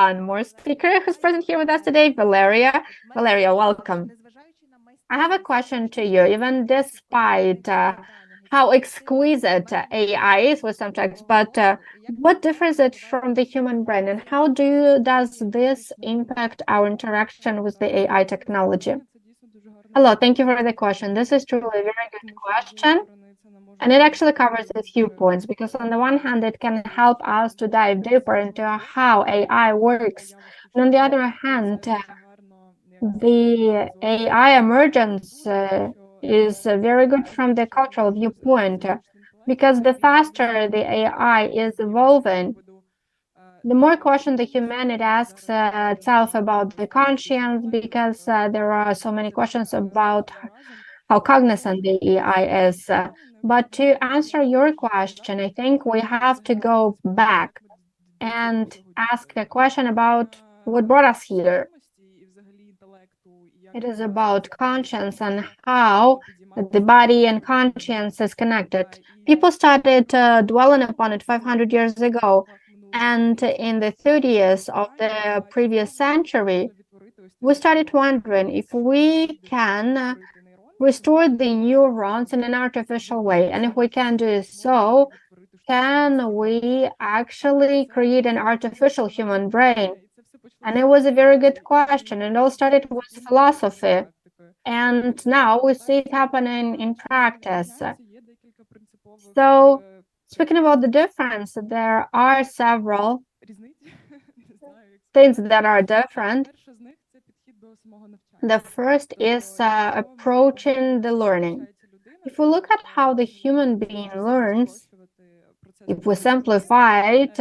one more speaker who's present here with us today, Valeria. Valeria, welcome. I have a question to you. Even despite how exquisite AI is with some texts, but what differs it from the human brain, and how does this impact our interaction with the AI technology? Hello, thank you for the question. This is truly a very good question, and it actually covers a few points, because on the one hand, it can help us to dive deeper into how AI works, and on the other hand, the AI emergence is very good from the cultural viewpoint, because the faster the AI is evolving, the more question the humanity asks itself about the conscience, because there are so many questions about how cognizant the AI is. But to answer your question, I think we have to go back and ask a question about what brought us here. It is about conscience and how the body and conscience is connected. People started dwelling upon it 500 years ago, and in the 30s of the previous century, we started wondering if we can restore the neurons in an artificial way, and if we can do so, can we actually create an artificial human brain? And it was a very good question. It all started with philosophy, and now we see it happening in practice. So, speaking about the difference, there are several things that are different. The first is approaching the learning. If we look at how the human being learns, if we simplify it,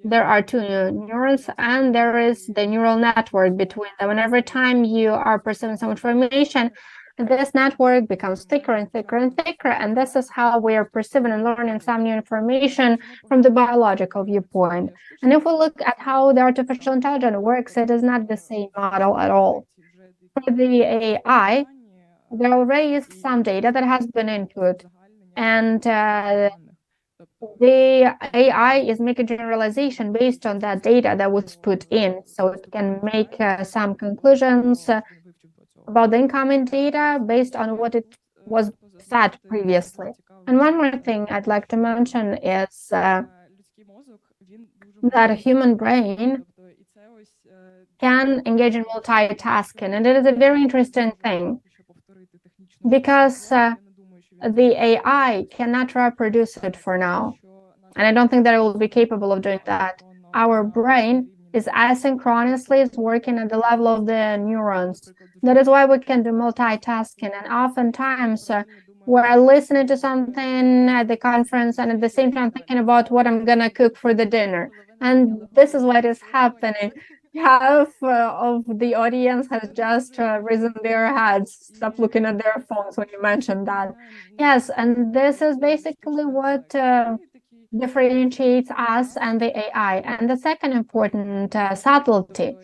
there are two neurons, and there is the neural network between them. And every time you are perceiving some information, this network becomes thicker and thicker and thicker. And this is how we are perceiving and learning some new information from the biological viewpoint. And if we look at how the artificial intelligence works, it is not the same model at all. For the AI, there already is some data that has been input, and the AI is making generalization based on that data that was put in, so it can make some conclusions about the incoming data based on what it was fed previously. And one more thing I'd like to mention is that a human brain can engage in multitasking, and it is a very interesting thing, because the AI cannot reproduce it for now, and I don't think that it will be capable of doing that. Our brain is asynchronously working at the level of the neurons. That is why we can do multitasking, and oftentimes we're listening to something at the conference and at the same time thinking about what I'm gonna cook for the dinner. And this is what is happening. Half of the audience has just risen their heads, stop looking at their phones when you mentioned that. Yes, and this is basically what differentiates us and the AI. And the second important subtlety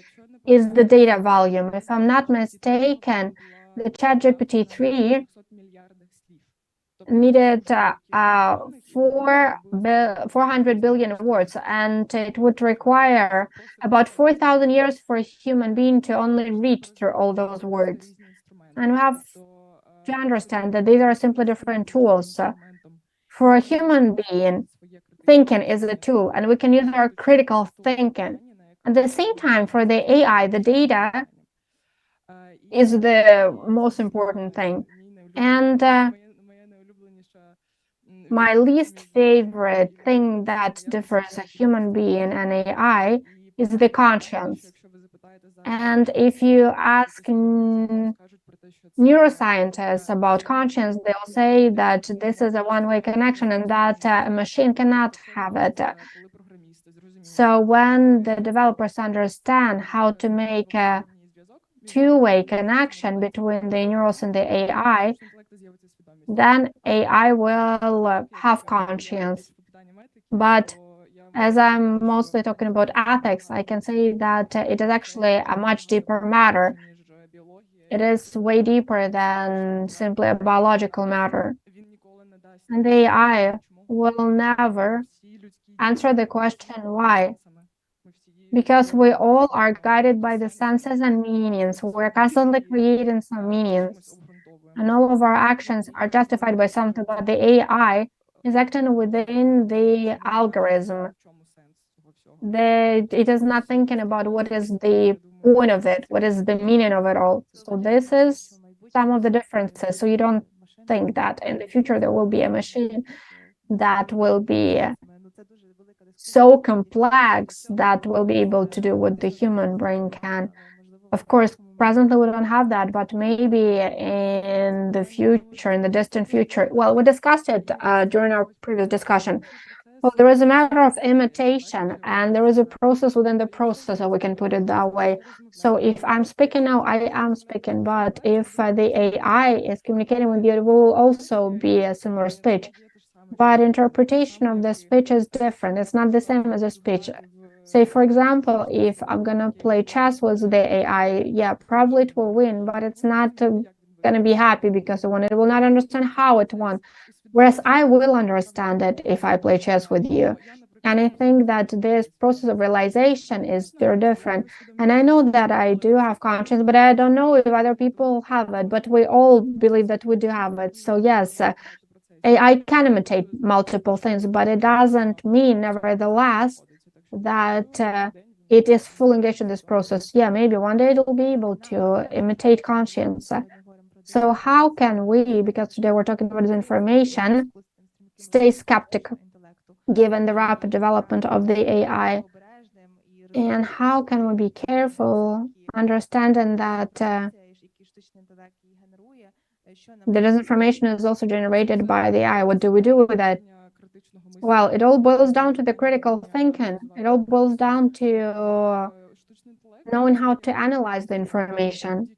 is the data volume. If I'm not mistaken, the ChatGPT-3 needed 400 billion words, and it would require about 4,000 years for a human being to only read through all those words. And we have to understand that these are simply different tools. For a human being, thinking is a tool, and we can use our critical thinking. At the same time, for the AI, the data is the most important thing. And my least favorite thing that differs a human being and AI is the conscience. And if you ask neuroscientists about conscience, they'll say that this is a one-way connection and that a machine cannot have it. So when the developers understand how to make a two-way connection between the neurons and the AI, then AI will have conscience. But as I'm mostly talking about ethics, I can say that it is actually a much deeper matter. It is way deeper than simply a biological matter. And the AI will never answer the question why. Because we all are guided by the senses and meanings. We're constantly creating some meanings. and all of our actions are justified by something, but the AI is acting within the algorithm. It is not thinking about what is the point of it, what is the meaning of it all. So this is some of the differences. So you don't think that in the future there will be a machine that will be so complex that will be able to do what the human brain can. Of course, presently we don't have that, but maybe in the future, in the distant future. Well, we discussed it during our previous discussion. Well, there is a matter of imitation, and there is a process within the process, so we can put it that way. So if I'm speaking now, I am speaking, but if the AI is communicating with you, it will also be a similar speech. But interpretation of the speech is different. It's not the same as a speech. Say, for example, if I'm going to play chess with the AI, yeah, probably it will win, but it's not going to be happy because it won. It will not understand how it won. Whereas I will understand it if I play chess with you. And I think that this process of realization is very different. And I know that I do have conscience, but I don't know if other people have it. But we all believe that we do have it. So yes, AI can imitate multiple things, but it doesn't mean, nevertheless, that it is full engaged in this process. Yeah, maybe one day it will be able to imitate conscience. So how can we, because today we're talking about disinformation, stay skeptical given the rapid development of the AI? And how can we be careful, understanding that the disinformation is also generated by the AI? What do we do with that? Well, it all boils down to the critical thinking. It all boils down to knowing how to analyze the information.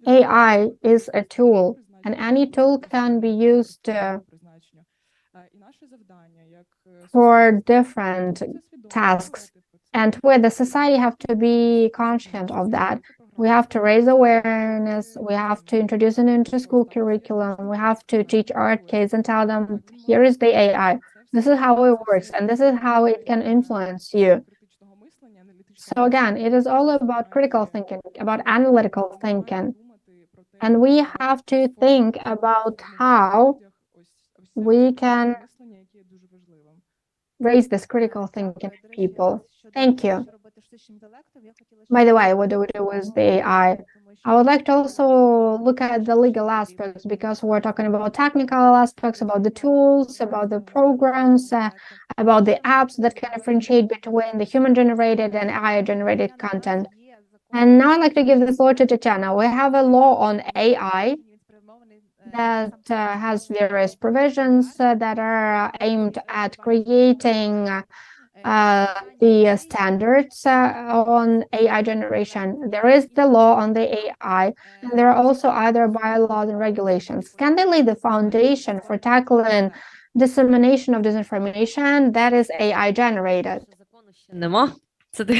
AI is a tool, and any tool can be used for different tasks. And we, the society, have to be conscious of that. We have to raise awareness. We have to introduce it into school curriculum. We have to teach our kids and tell them, here is the AI. This is how it works, and this is how it can influence you. So again, it is all about critical thinking, about analytical thinking. And we have to think about how we can raise this critical thinking in people. Thank you. By the way, what do we do with the AI? I would like to also look at the legal aspects, because we're talking about technical aspects, about the tools, about the programs, about the apps that can differentiate between the human-generated and AI-generated content. And now I'd like to give the floor to Tatiana. We have a law on AI that has various provisions that are aimed at creating the standards on AI generation. There is the law on the AI, and there are also other bylaws and regulations. Can they lay the foundation for tackling dissemination of disinformation that is AI generated? Thank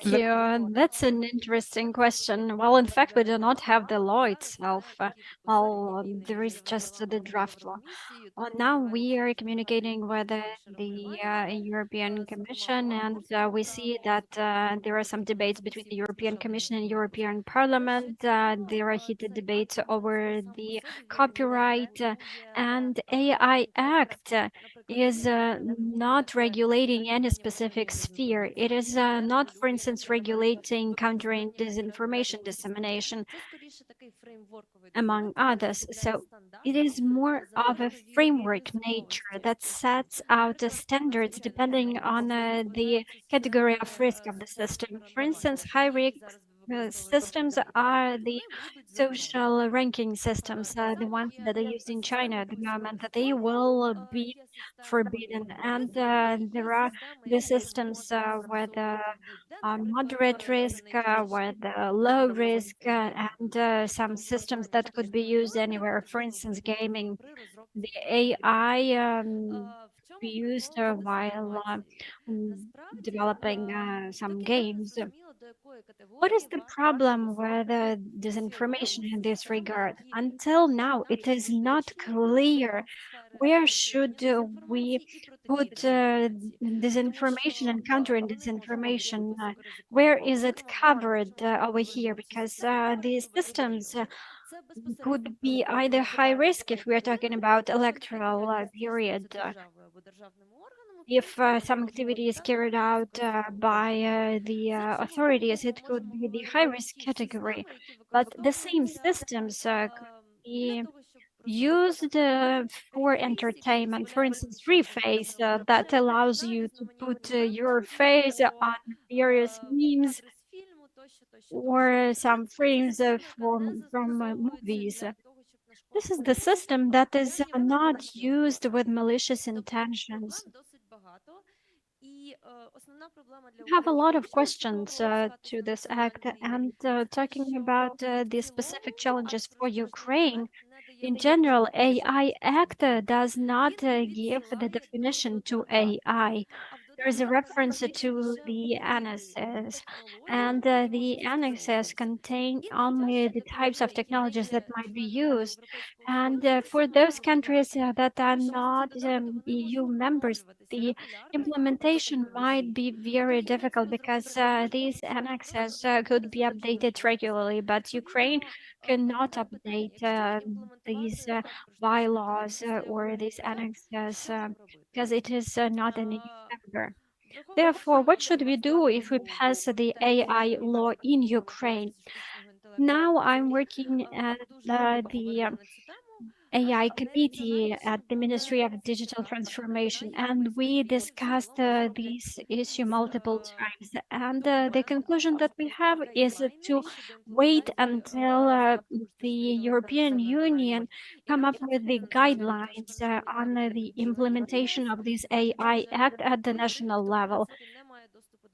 you. That's an interesting question. Well, in fact, we do not have the law itself. Well, there is just the draft law. Now we are communicating with the European Commission, and we see that there are some debates between the European Commission and European Parliament. There are heated debates over the copyright, and AI Act is not regulating any specific sphere. It is not, for instance, regulating countering disinformation dissemination, among others. So it is more of a framework nature that sets out the standards depending on the category of risk of the system. For instance, high risk systems are the social ranking systems, the ones that are used in China at the moment, that they will be forbidden. And there are the systems with moderate risk, with low risk, and some systems that could be used anywhere. For instance, gaming. The AI be used while developing some games. What is the problem with disinformation in this regard? Until now, it is not clear where should we put disinformation and countering disinformation? Where is it covered over here? Because these systems could be either high risk if we're talking about electoral period. If some activity is carried out by the authorities, it could be the high-risk category. But the same systems could be used for entertainment. For instance, free face that allows you to put your face on various memes or some frames from movies. This is the system that is not used with malicious intentions. We have a lot of questions to this act, and talking about the specific challenges for Ukraine, in general, AI Act does not give the definition to AI. There is a reference to the annexes, and the annexes contain only the types of technologies that might be used. And for those countries that are not EU members, the implementation might be very difficult because these annexes could be updated regularly, but Ukraine cannot update these bylaws or these annexes because it is not an EU member. Therefore, what should we do if we pass the AI law in Ukraine? Now I'm working at the AI committee at the Ministry of Digital Transformation, and we discussed this issue multiple times. And the conclusion that we have is to wait until the European Union come up with the guidelines on the implementation of this AI Act at the national level.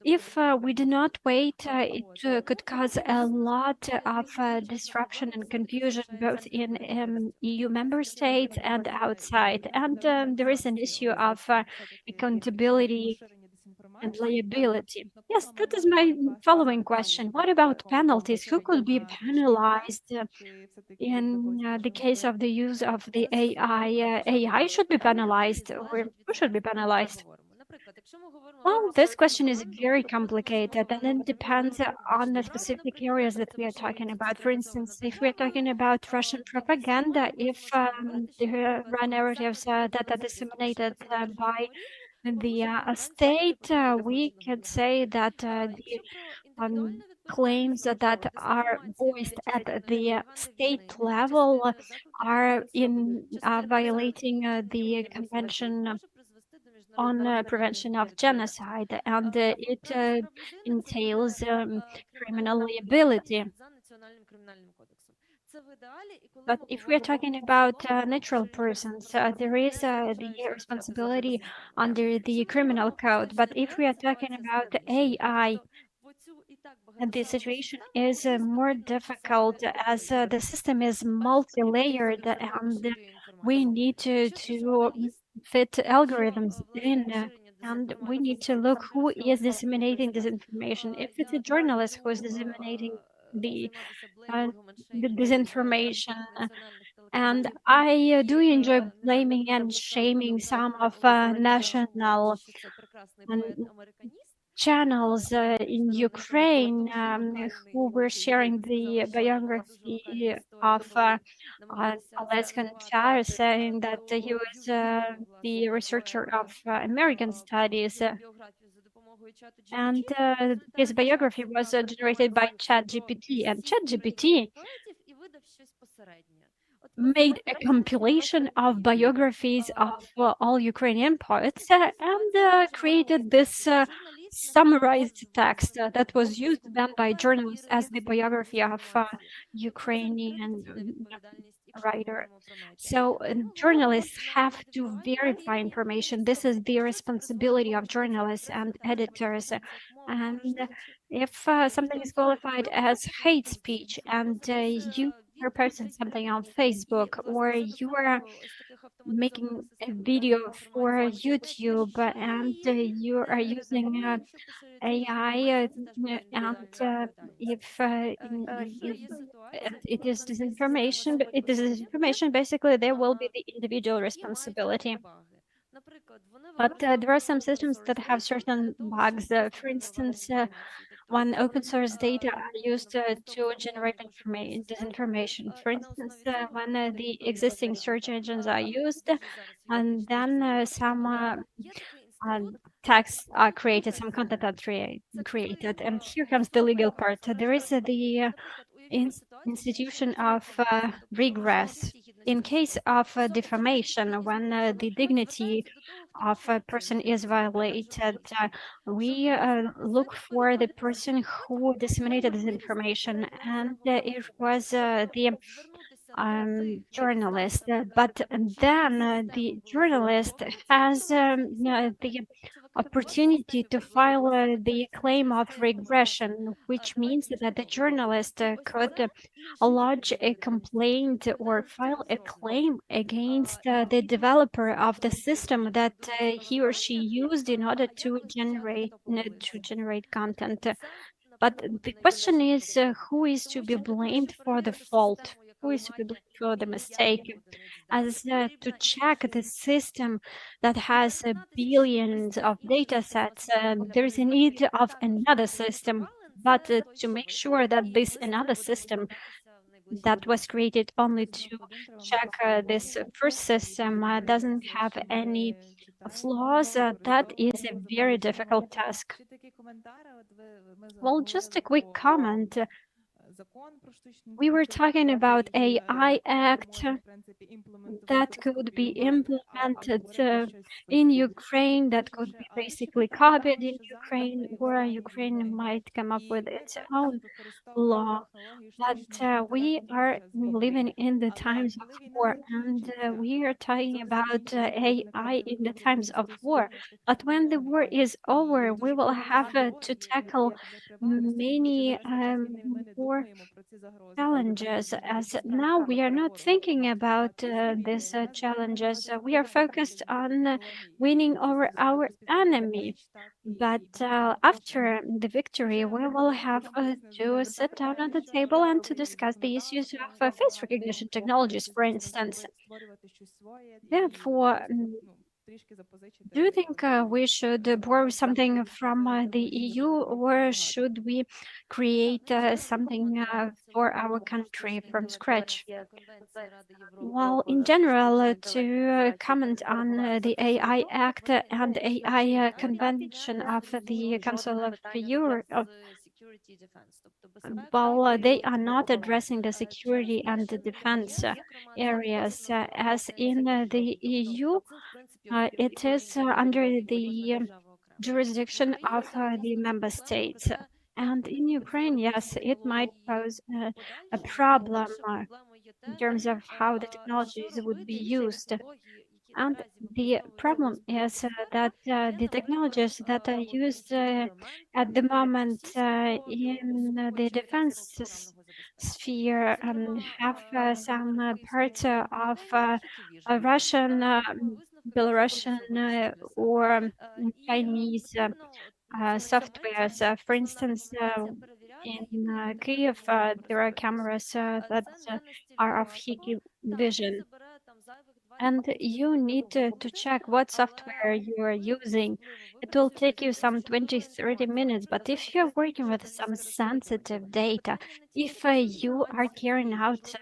If we do not wait, it could cause a lot of disruption and confusion both in EU member states and outside. And there is an issue of accountability and liability. Yes, that is my following question. What about penalties? Who could be penalized in the case of the use of the AI? AI should be penalized, or who should be penalized? Well, this question is very complicated, and it depends on the specific areas that we are talking about. For instance, if we're talking about Russian propaganda, if there are narratives that are disseminated by the state, we can say that the claims that are voiced at the state level are violating the Convention on Prevention of Genocide, and it entails criminal liability. But if we're talking about natural persons, there is the responsibility under the criminal code. But if we are talking about AI, the situation is more difficult as the system is multi-layered, and we need to fit algorithms in, and we need to look who is disseminating this information. If it's a journalist who is disseminating the disinformation, and I do enjoy blaming and shaming some of national channels in Ukraine who were sharing the biography of Alaskan Char, saying that he was the researcher of American studies. And his biography was generated by ChatGPT, and ChatGPT made a compilation of biographies of all Ukrainian poets and created this summarized text that was used then by journalists as the biography of Ukrainian writer. So journalists have to verify information. This is the responsibility of journalists and editors. And if something is qualified as hate speech and you are posting something on Facebook, or you are making a video for YouTube and you are using AI, and if it is disinformation, basically there will be the individual responsibility. But there are some systems that have certain bugs. For instance, when open source data are used to generate disinformation. For instance, when the existing search engines are used, and then some tags are created, some content are created. And here comes the legal part. There is the institution of regress. In case of defamation, when the dignity of a person is violated, we look for the person who disseminated this information, and it was the journalist, but then the journalist has the opportunity to file the claim of regression, which means that the journalist could lodge a complaint or file a claim against the developer of the system that he or she used in order to generate content. But the question is, who is to be blamed for the fault? Who is to be blamed for the mistake? As to check the system that has billions of data sets, there is a need of another system. But to make sure that this another system that was created only to check this first system doesn't have any flaws, that is a very difficult task. Well, just a quick comment. We were talking about AI Act that could be implemented in Ukraine, that could be basically copied in Ukraine, where Ukraine might come up with its own law. But we are living in the times of war, and we are talking about AI in the times of war. But when the war is over, we will have to tackle many more challenges, as now we are not thinking about these challenges. We are focused on winning over our enemy. But after the victory, we will have to sit down at the table and to discuss the issues of face recognition technologies, for instance. Therefore, do you think we should borrow something from the EU, or should we create something for our country from scratch? Well, in general, to comment on the AI Act and AI Convention of the Council of Europe, well, they are not addressing the security and the defense areas. As in the EU, it is under the jurisdiction of the member states. And in Ukraine, yes, it might pose a problem in terms of how the technologies would be used. And the problem is that the technologies that are used at the moment in the defense sphere have some parts of Russian, Belarusian, or Chinese softwares. For instance, in Kiev, there are cameras that are of Hikvision. And you need to check what software you are using. It will take you some 20-30 minutes, but if you're working with some sensitive data, if you are carrying out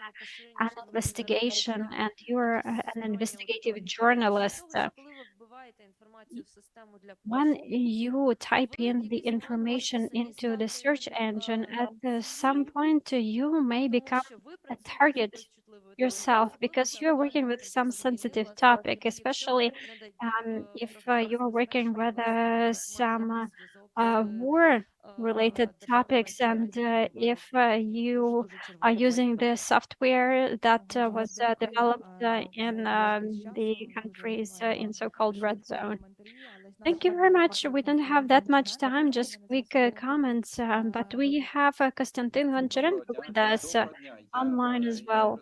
an investigation and you're an investigative journalist, when you type in the information into the search engine, at some point you may become a target yourself, because you're working with some sensitive topic, especially if you're working with some war-related topics, and if you are using the software that was developed in the countries in so-called red zone. Thank you very much. We don't have that much time, just quick comments, but we have Konstantin Vancharenko with us online as well.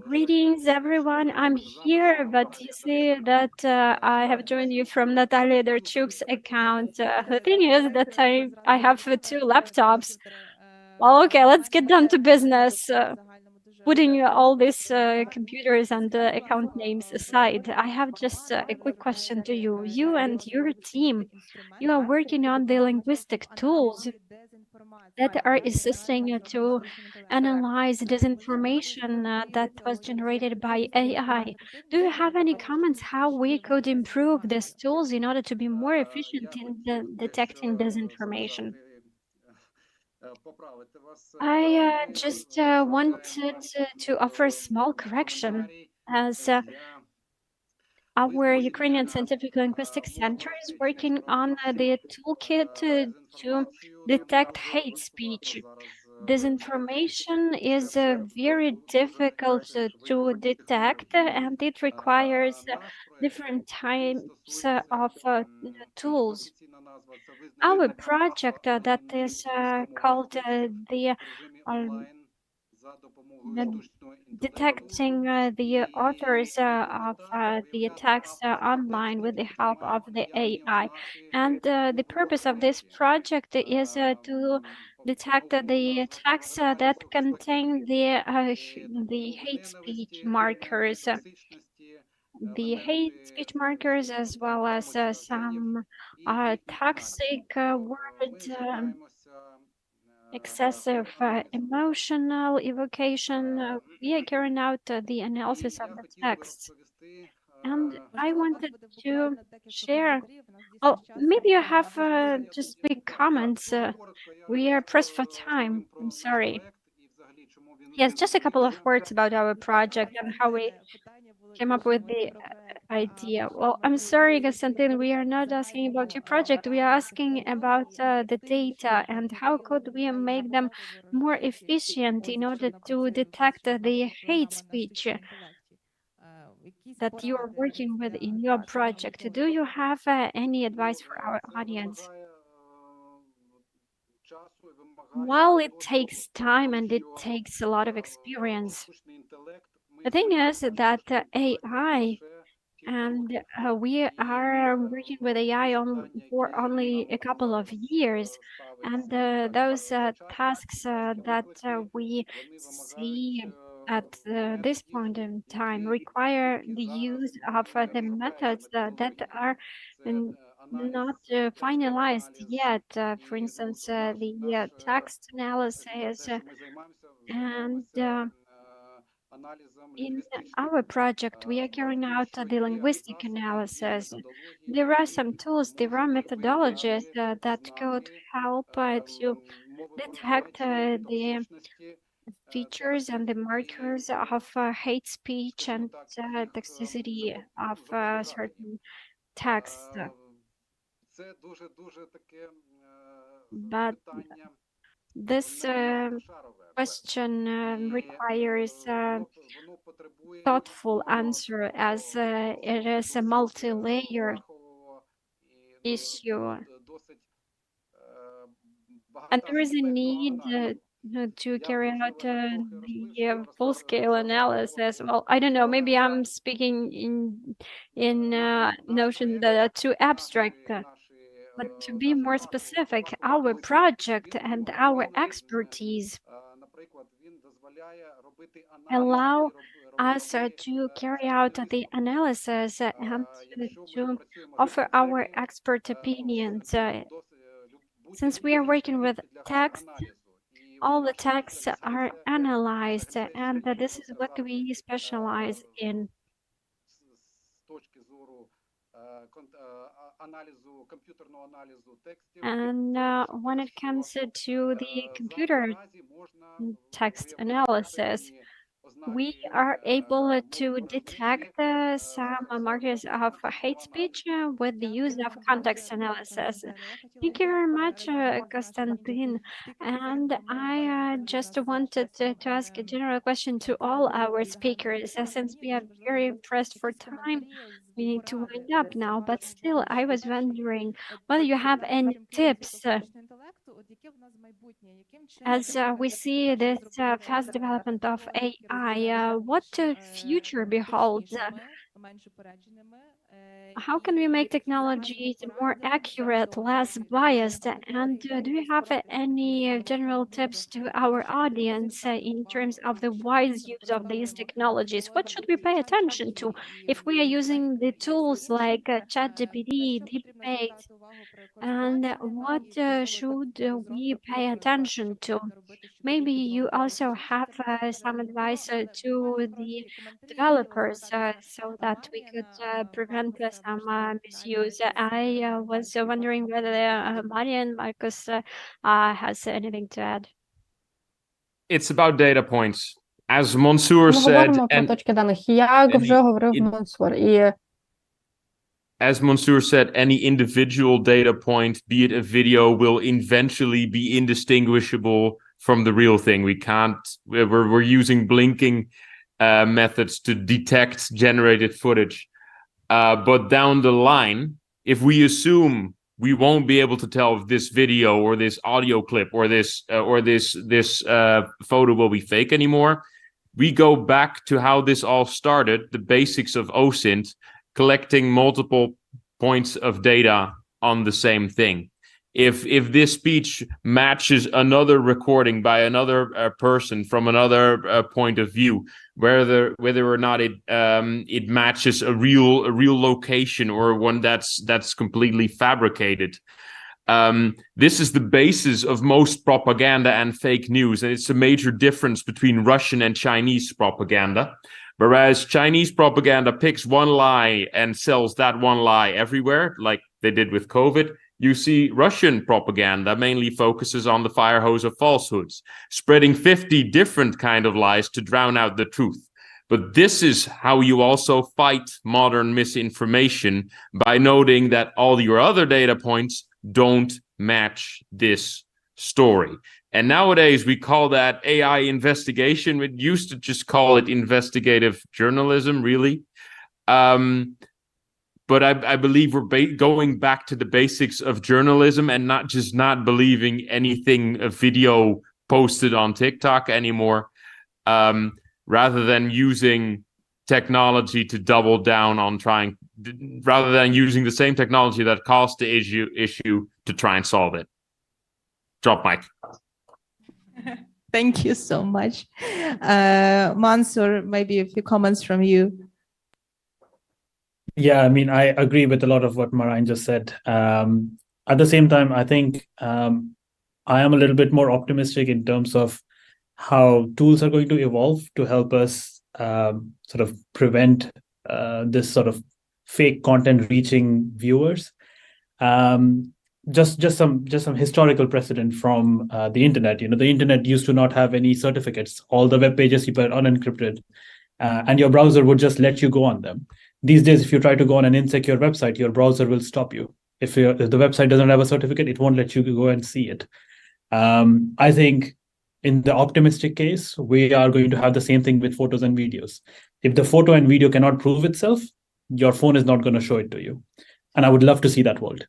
Greetings, everyone. I'm here, but you see that I have joined you from Natalia Derchuk's account. The thing is that I have 2 laptops. Well, okay, let's get down to business. putting all these computers and account names aside, I have just a quick question to you. You and your team, you are working on the linguistic tools that are assisting to analyze disinformation that was generated by AI. Do you have any comments how we could improve these tools in order to be more efficient in detecting disinformation? I just wanted to offer a small correction, as our Ukrainian Scientific Linguistic Center is working on the toolkit to detect hate speech. Disinformation is very difficult to detect, and it requires different types of tools. Our project that is called the detecting the authors of the attacks online with the help of the AI. And the purpose of this project is to detect the attacks that contain the hate speech markers. The hate speech markers, as well as some toxic words, excessive emotional evocation. We are carrying out the analysis of the texts. And I wanted to share, oh, maybe you have just big comments. We are pressed for time. I'm sorry. Yes, just a couple of words about our project and how we came up with the idea. Well, I'm sorry, Konstantin, we are not asking about your project. We are asking about the data and how could we make them more efficient in order to detect the hate speech that you are working with in your project. Do you have any advice for our audience? While it takes time and it takes a lot of experience, the thing is that AI, and we are working with AI for only a couple of years, and those tasks that we see at this point in time require the use of the methods that are not finalized yet. For instance, the text analysis and in our project, we are carrying out the linguistic analysis. There are some tools, there are methodologies that could help to detect the features and the markers of hate speech and toxicity of certain texts. But this question requires thoughtful answer, as it is a multi-layer issue. And there is a need to carry out the full-scale analysis. Well, I don't know, maybe I'm speaking in notions that are too abstract. But to be more specific, our project and our expertise allow us to carry out the analysis and to offer our expert opinions. Since we are working with text, all the texts are analyzed, and this is what we specialize in. And when it comes to the computer text analysis, we are able to detect some markers of hate speech with the use of context analysis. Thank you very much, Konstantin. And I just wanted to ask a general question to all our speakers. Since we are very pressed for time, we need to wind up now, but still, I was wondering whether you have any tips as we see this fast development of AI, what future beholds How can we make technologies more accurate, less biased? And do you have any general tips to our audience in terms of the wise use of these technologies? What should we pay attention to if we are using the tools like ChatGPT, DeepFake? And what should we pay attention to? Maybe you also have some advice to the developers so that we could prevent some misuse. I was wondering whether Marian Marcus has anything to add. It's about data points. As Mansoor Ми said, говоримо про and точки даних, як вже говорив Мансур. І as Mansoor said, any individual data point, be it a video, will eventually be indistinguishable from the real thing. We can't, we're using blinking methods to detect generated footage. But down the line, if we assume we won't be able to tell if this video or this audio clip or this photo will be fake anymore, we go back to how this all started, the basics of OSINT, collecting multiple points of data on the same thing. If this speech matches another recording by another person from another point of view, whether or not it matches a real location or one that's completely fabricated, this is the basis of most propaganda and fake news, and it's a major difference between Russian and Chinese propaganda. Whereas Chinese propaganda picks one lie and sells that one lie everywhere, like they did with COVID, you see Russian propaganda mainly focuses on the fire hose of falsehoods, spreading 50 different kind of lies to drown out the truth. But this is how you also fight modern misinformation, by noting that all your other data points don't match this story. And nowadays we call that AI investigation. We used to just call it investigative journalism, really. But I believe we're going back to the basics of journalism and not believing anything a video posted on TikTok anymore, rather than using technology to double down on rather than using the same technology that caused the issue to try and solve it. Drop mic. Thank you so much. Mansoor, maybe a few comments from you. Yeah, I mean, I agree with a lot of what Marijn just said. At the same time, I think I am a little bit more optimistic in terms of how tools are going to evolve to help us sort of prevent this sort of fake content reaching viewers. Just some historical precedent from the internet. You know, the internet used to not have any certificates. All the web pages were unencrypted, and your browser would just let you go on them. These days, if you try to go on an insecure website, your browser will stop you. If the website doesn't have a certificate, it won't let you go and see it. I think in the optimistic case, we are going to have the same thing with photos and videos. If the photo and video cannot prove itself, your phone is not going to show it to you. And I would love to see that world.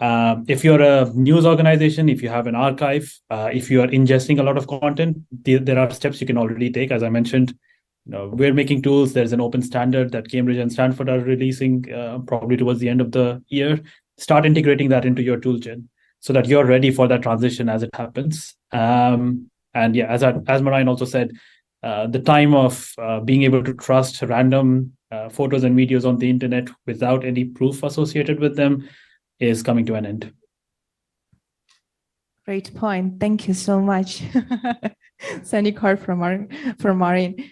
If you're a news organization, if you have an archive, if you are ingesting a lot of content, there are steps you can already take. As I mentioned, we're making tools. There's an open standard that Cambridge and Stanford are releasing probably towards the end of the year. Start integrating that into your toolchain so that you're ready for that transition as it happens. And yeah, as Marijn also said, the time of being able to trust random photos and videos on the internet without any proof associated with them is coming to an end. Great point. Thank you so much. Sending card from Marijn.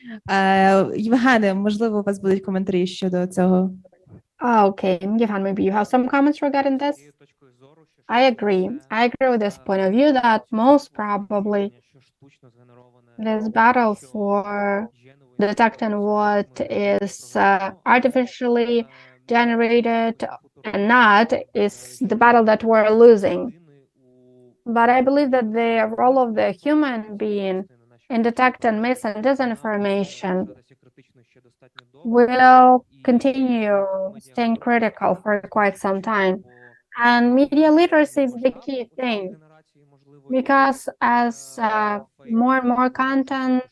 Євгене, можливо, у вас будуть коментарі щодо цього? Okay, Yevhen, maybe you have some comments regarding this? I agree with this point of view that most probably this battle for detecting what is artificially generated and not is the battle that we're losing. But I believe that the role of the human being in detecting mis and disinformation will continue staying critical for quite some time. And media literacy is the key thing, because as more and more content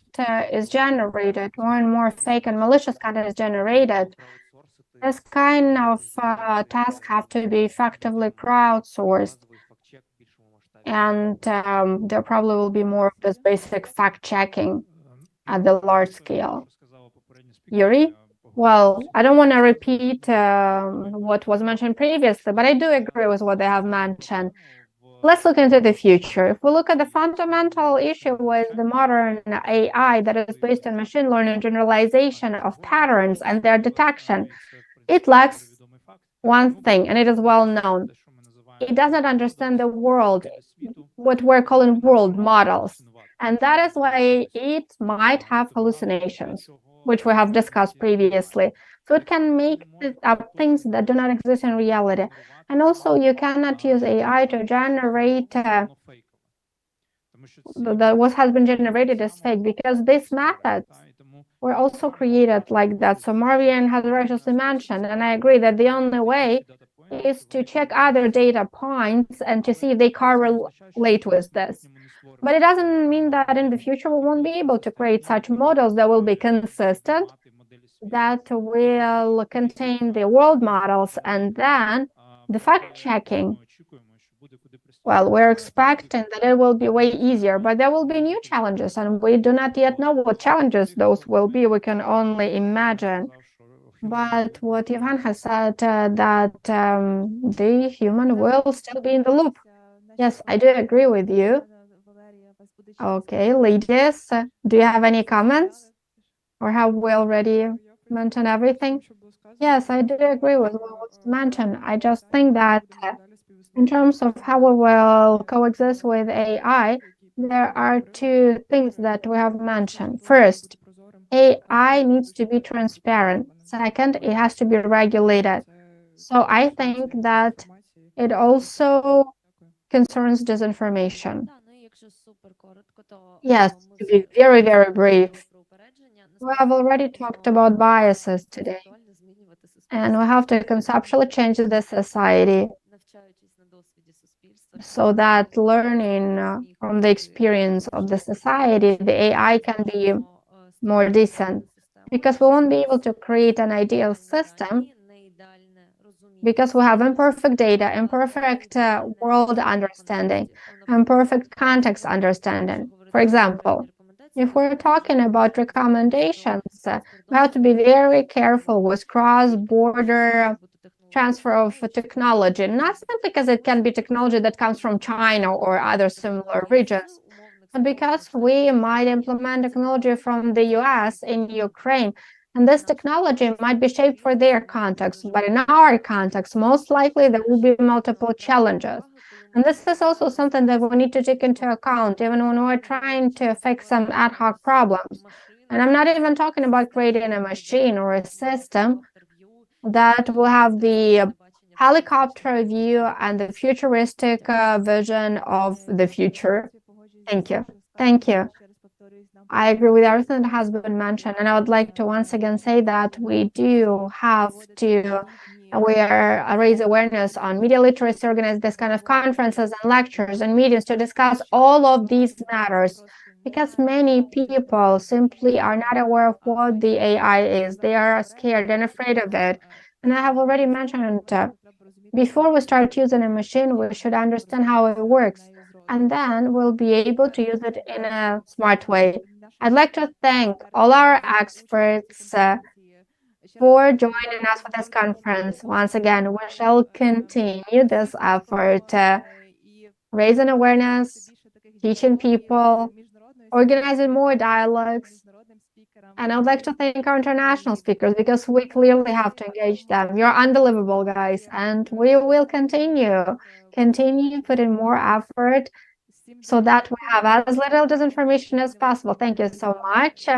is generated, more and more fake and malicious content is generated, This kind of tasks have to be effectively crowdsourced. And there probably will be more of this basic fact-checking at the large scale. Yuri? Well, I don't want to repeat what was mentioned previously, but I do agree with what they have mentioned. Let's look into the future. If we look at the fundamental issue with the modern AI that is based on machine learning generalization of patterns and their detection, it lacks one thing, and it is well known. It doesn't understand the world, what we're calling world models. And that is why it might have hallucinations, which we have discussed previously. So it can make up things that do not exist in reality. And also you cannot use AI to generate what has been generated as fake, because these methods were also created like that. So Marvian has righteously mentioned, and I agree that the only way is to check other data points and to see if they correlate with this. But it doesn't mean that in the future we won't be able to create such models that will be consistent, that will contain the world models, and then the fact-checking. Well, we're expecting that it will be way easier, but there will be new challenges, and we do not yet know what challenges those will be. We can only imagine. But what Ivan has said, that the human will still be in the loop. Yes, I do agree with you. Okay, ladies, do you have any comments? Or have we already mentioned everything? Yes, I do agree with what was mentioned. I just think that in terms of how we will coexist with AI, there are two things that we have mentioned. First, AI needs to be transparent. Second, it has to be regulated. So I think that it also concerns disinformation. Yes, to be very, very brief. We have already talked about biases today, and we have to conceptually change the society so that learning from the experience of the society, the AI can be more decent, because we won't be able to create an ideal system because we have imperfect data, imperfect world understanding, imperfect context understanding. For example, if we're talking about recommendations, we have to be very careful with cross-border transfer of technology, not simply because it can be technology that comes from China or other similar regions, but because we might implement technology from the US in Ukraine, and this technology might be shaped for their context, but in our context, most likely there will be multiple challenges. And this is also something that we need to take into account, even when we're trying to fix some ad hoc problems. And I'm not even talking about creating a machine or a system that will have the helicopter view and the futuristic vision of the future. Thank you. Thank you. I agree with everything that has been mentioned, and I would like to once again say that we do have to raise awareness on media literacy, organize this kind of conferences and lectures and meetings to discuss all of these matters, because many people simply are not aware of what the AI is. They are scared and afraid of it. And I have already mentioned, before we start using a machine, we should understand how it works, and then we'll be able to use it in a smart way. I'd like to thank all our experts for joining us for this conference. Once again, we shall continue this effort, raising awareness, teaching people, organizing more dialogues. And I would like to thank our international speakers, because we clearly have to engage them. You're unbelievable, guys, and we will continue putting more effort so that we have as little disinformation as possible. Thank you so much.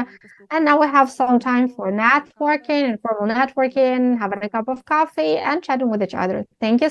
And now we have some time for networking, informal networking, having a cup of coffee and chatting with each other. Thank you.